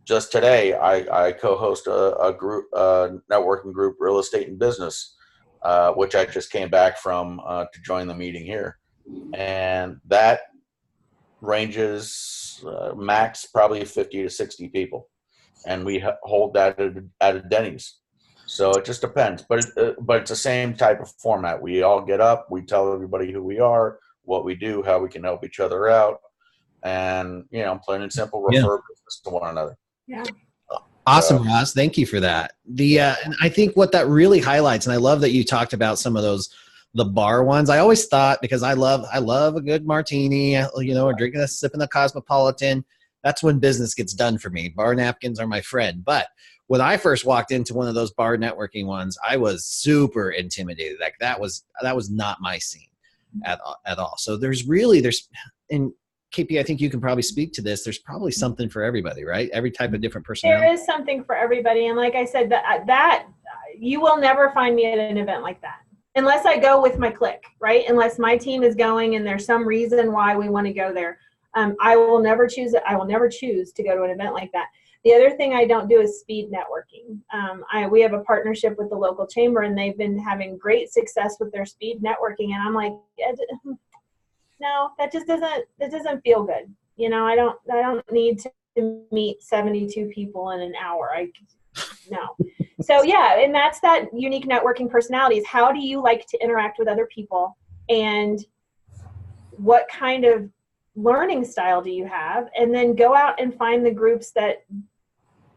just today, I co-host a group, networking group, Real Estate and Business, which I just came back from to join the meeting here. And that ranges max probably 50 to 60 people. And we hold that at a Denny's. So it just depends. But it's the same type of format. We all get up, we tell everybody who we are, what we do, how we can help each other out. And, you know, plain and simple, refer business to one another. Yeah. Awesome, Ross. Thank you for that. And I think what that really highlights, and I love that you talked about some of those, the bar ones. I always thought, because I love a good martini, you know, or sipping a Cosmopolitan. That's when business gets done for me. Bar napkins are my friend. But when I first walked into one of those bar networking ones, I was super intimidated. Like that was not my scene at all. So there's and KP, I think you can probably speak to this. There's probably something for everybody, right? Every type of different personality. There is something for everybody. And like I said, that you will never find me at an event like that. Unless I go with my clique, right? Unless my team is going and there's some reason why we want to go there. I will never choose it. I will never choose to go to an event like that. The other thing I don't do is speed networking. We have a partnership with the local chamber, and they've been having great success with their speed networking. And I'm like, no, that doesn't feel good. You know, I don't need to meet 72 people in an hour. No. So yeah, and that's that unique networking personalities. How do you like to interact with other people, and what kind of learning style do you have? And then go out and find the groups that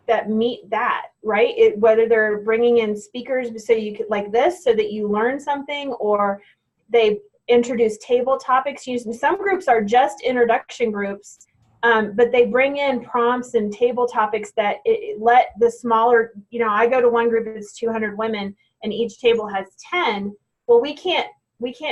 that meet that, right? Whether they're bringing in speakers so you could like this so that you learn something, or they introduce table topics. Some groups are just introduction groups, but they bring in prompts and table topics that let the smaller, I go to one group that's 200 women and each table has 10. Well, we can't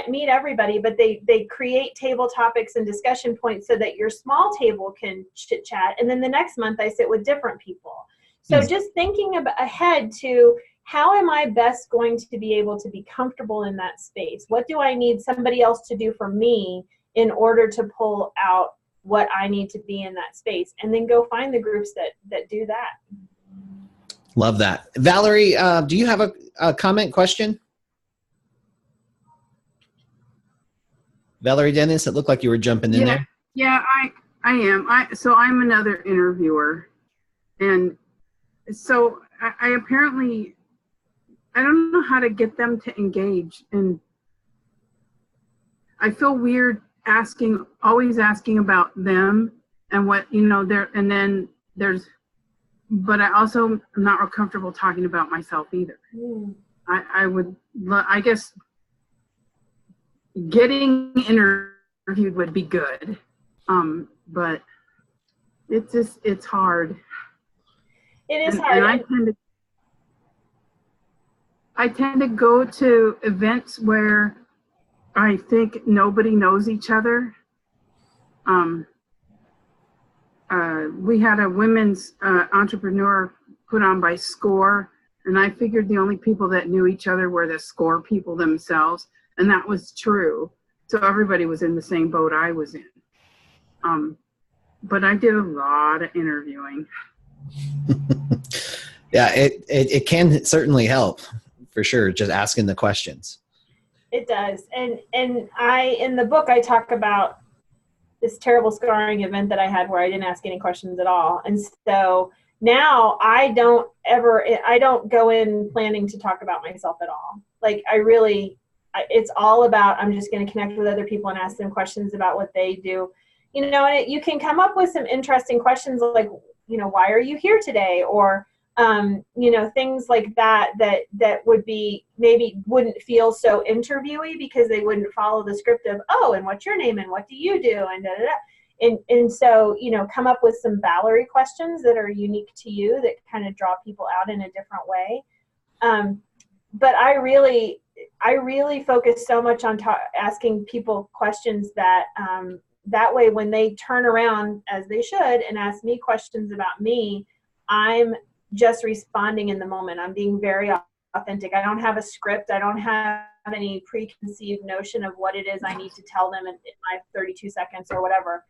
meet everybody, but they create table topics and discussion points so that your small table can chit chat. And then the next month I sit with different people. So just thinking ahead to how am I best going to be able to be comfortable in that space? What do I need somebody else to do for me in order to pull out what I need to be in that space? And then go find the groups that do that. Love that. Valerie, do you have a comment, question? Valerie Dennis, it looked like you were jumping in there. Yeah, I am. So I'm another interviewer. And so I apparently, I don't know how to get them to engage. And I feel weird always asking about them and what, and then but I also am not real comfortable talking about myself either. I guess getting interviewed would be good. But it's hard. It is hard. And I tend to go to events where I think nobody knows each other. We had a women's entrepreneur put on by SCORE, and I figured the only people that knew each other were the SCORE people themselves, and that was true. So everybody was in the same boat I was in. But I did a lot of interviewing. Yeah, it can certainly help, for sure, just asking the questions. It does. And in the book, I talk about this terrible scarring event that I had where I didn't ask any questions at all. And so now I don't go in planning to talk about myself at all. Like it's all about, I'm just going to connect with other people and ask them questions about what they do. And you can come up with some interesting questions like, why are you here today? Or, things like that would be, maybe wouldn't feel so interviewee because they wouldn't follow the script of, oh, and what's your name and what do you do? And And so, come up with some Valerie questions that are unique to you that kind of draw people out in a different way. But I really focus so much on asking people questions that that way when they turn around, as they should, and ask me questions about me, I'm just responding in the moment. I'm being very authentic. I don't have a script. I don't have any preconceived notion of what it is I need to tell them in my 32 seconds or whatever.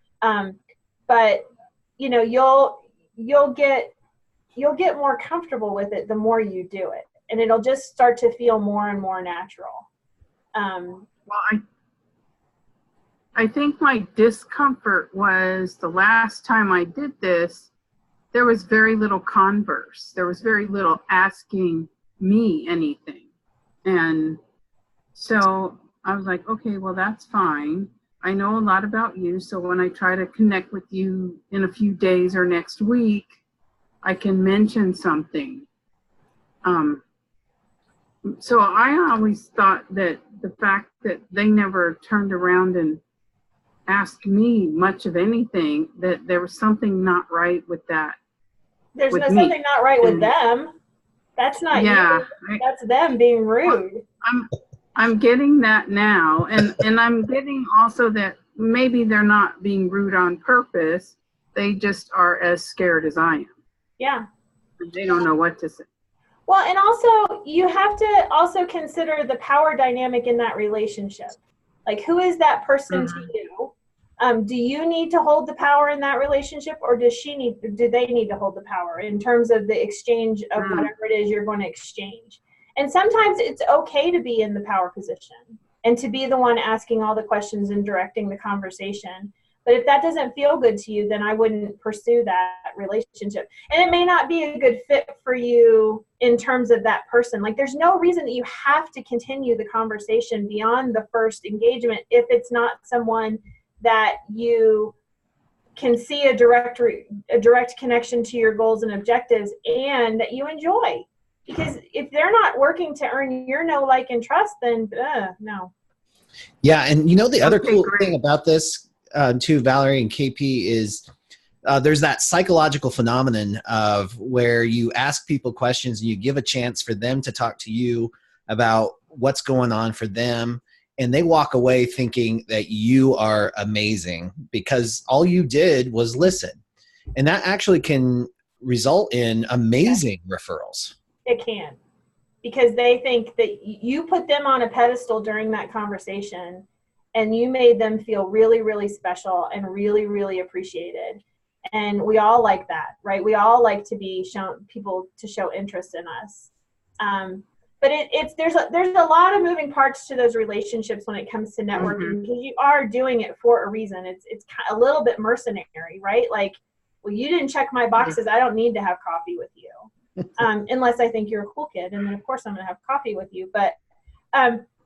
But you'll get more comfortable with it the more you do it, and it'll just start to feel more and more natural. Well, I think my discomfort was the last time I did this, there was very little converse. There was very little asking me anything. And so I was like, okay, well, that's fine. I know a lot about you. So when I try to connect with you in a few days or next week, I can mention something. So I always thought that the fact that they never turned around and asked me much of anything, that there was something not right with that. There's something not right with them. That's not you. That's them being rude. I'm getting that now, and I'm getting also that maybe they're not being rude on purpose. They just are as scared as I am. Yeah. They don't know what to say. Well, and also you have to also consider the power dynamic in that relationship. Like, who is that person to you? Do you need to hold the power in that relationship, or do they need to hold the power in terms of the exchange of whatever it is you're going to exchange? And sometimes it's okay to be in the power position and to be the one asking all the questions and directing the conversation. But if that doesn't feel good to you, then I wouldn't pursue that relationship. And it may not be a good fit for you in terms of that person. Like, there's no reason that you have to continue the conversation beyond the first engagement if it's not someone that you can see a direct connection to your goals and objectives, and that you enjoy. Because if they're not working to earn your know, like, and trust, then no. Yeah, and you know the other cool thing about this too, Valerie and KP, is there's that psychological phenomenon of where you ask people questions and you give a chance for them to talk to you about what's going on for them, and they walk away thinking that you are amazing because all you did was listen. And that actually can result in amazing referrals. It can, because they think that you put them on a pedestal during that conversation and you made them feel really, really special and really, really appreciated. And we all like that, right? We all like to be shown, people to show interest in us. But there's a lot of moving parts to those relationships when it comes to networking, because you are doing it for a reason. It's a little bit mercenary, right? Like, well, you didn't check my boxes, I don't need to have coffee with you, unless I think you're a cool kid, and then of course I'm gonna have coffee with you. But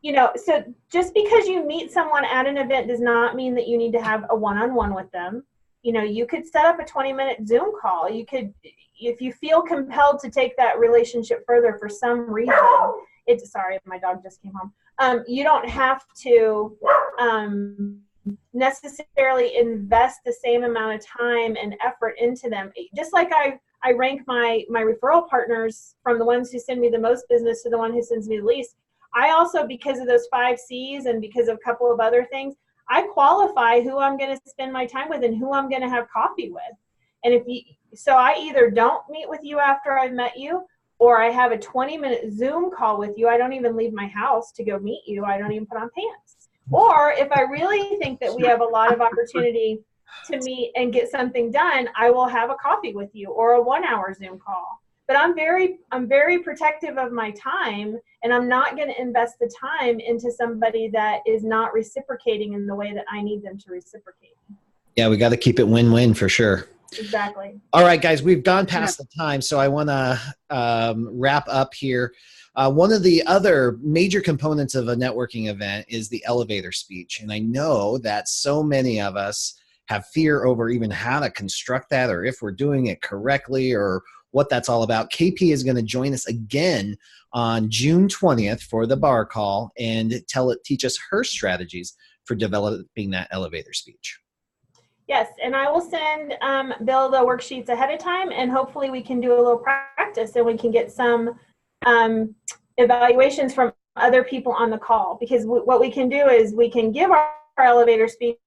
you know, so just because you meet someone at an event does not mean that you need to have a one-on-one with them. You know, you could set up a 20-minute Zoom call. You could, if you feel compelled to take that relationship further for some reason, sorry, my dog just came home. You don't have to necessarily invest the same amount of time and effort into them. Just like I rank my referral partners from the ones who send me the most business to the one who sends me the least. I also, because of those 5 C's and because of a couple of other things, I qualify who I'm going to spend my time with and who I'm going to have coffee with. And so I either don't meet with you after I've met you, or I have a 20-minute Zoom call with you. I don't even leave my house to go meet you. I don't even put on pants. Or if I really think that we have a lot of opportunity to meet and get something done, I will have a coffee with you or a 1-hour Zoom call. But I'm very protective of my time, and I'm not going to invest the time into somebody that is not reciprocating in the way that I need them to reciprocate. Yeah, we got to keep it win-win for sure. Exactly. All right, guys, we've gone past the time, so I want to wrap up here. One of the other major components of a networking event is the elevator speech. And I know that so many of us have fear over even how to construct that, or if we're doing it correctly, or what that's all about. KP is going to join us again on June 20th for the bar call and teach us her strategies for developing that elevator speech. Yes, and I will send Bill the worksheets ahead of time, and hopefully we can do a little practice and we can get some evaluations from other people on the call. Because what we can do is we can give our elevator speech,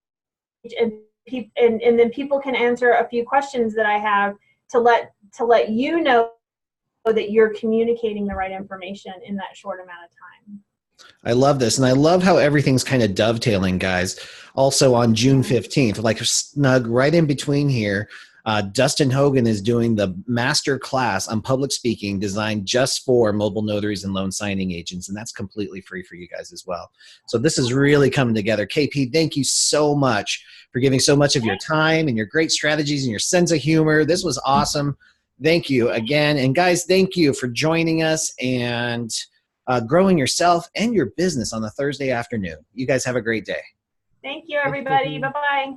and then people can answer a few questions that I have to let you know that you're communicating the right information in that short amount of time. I love this. And I love how everything's kind of dovetailing, guys. Also on June 15th, like snug right in between here, Dustin Hogan is doing the master class on public speaking designed just for mobile notaries and loan signing agents. And that's completely free for you guys as well. So this is really coming together. KP, thank you so much for giving so much of your time and your great strategies and your sense of humor. This was awesome. Thank you again. And guys, thank you for joining us and growing yourself and your business on a Thursday afternoon. You guys have a great day. Thank you, everybody. Bye-bye.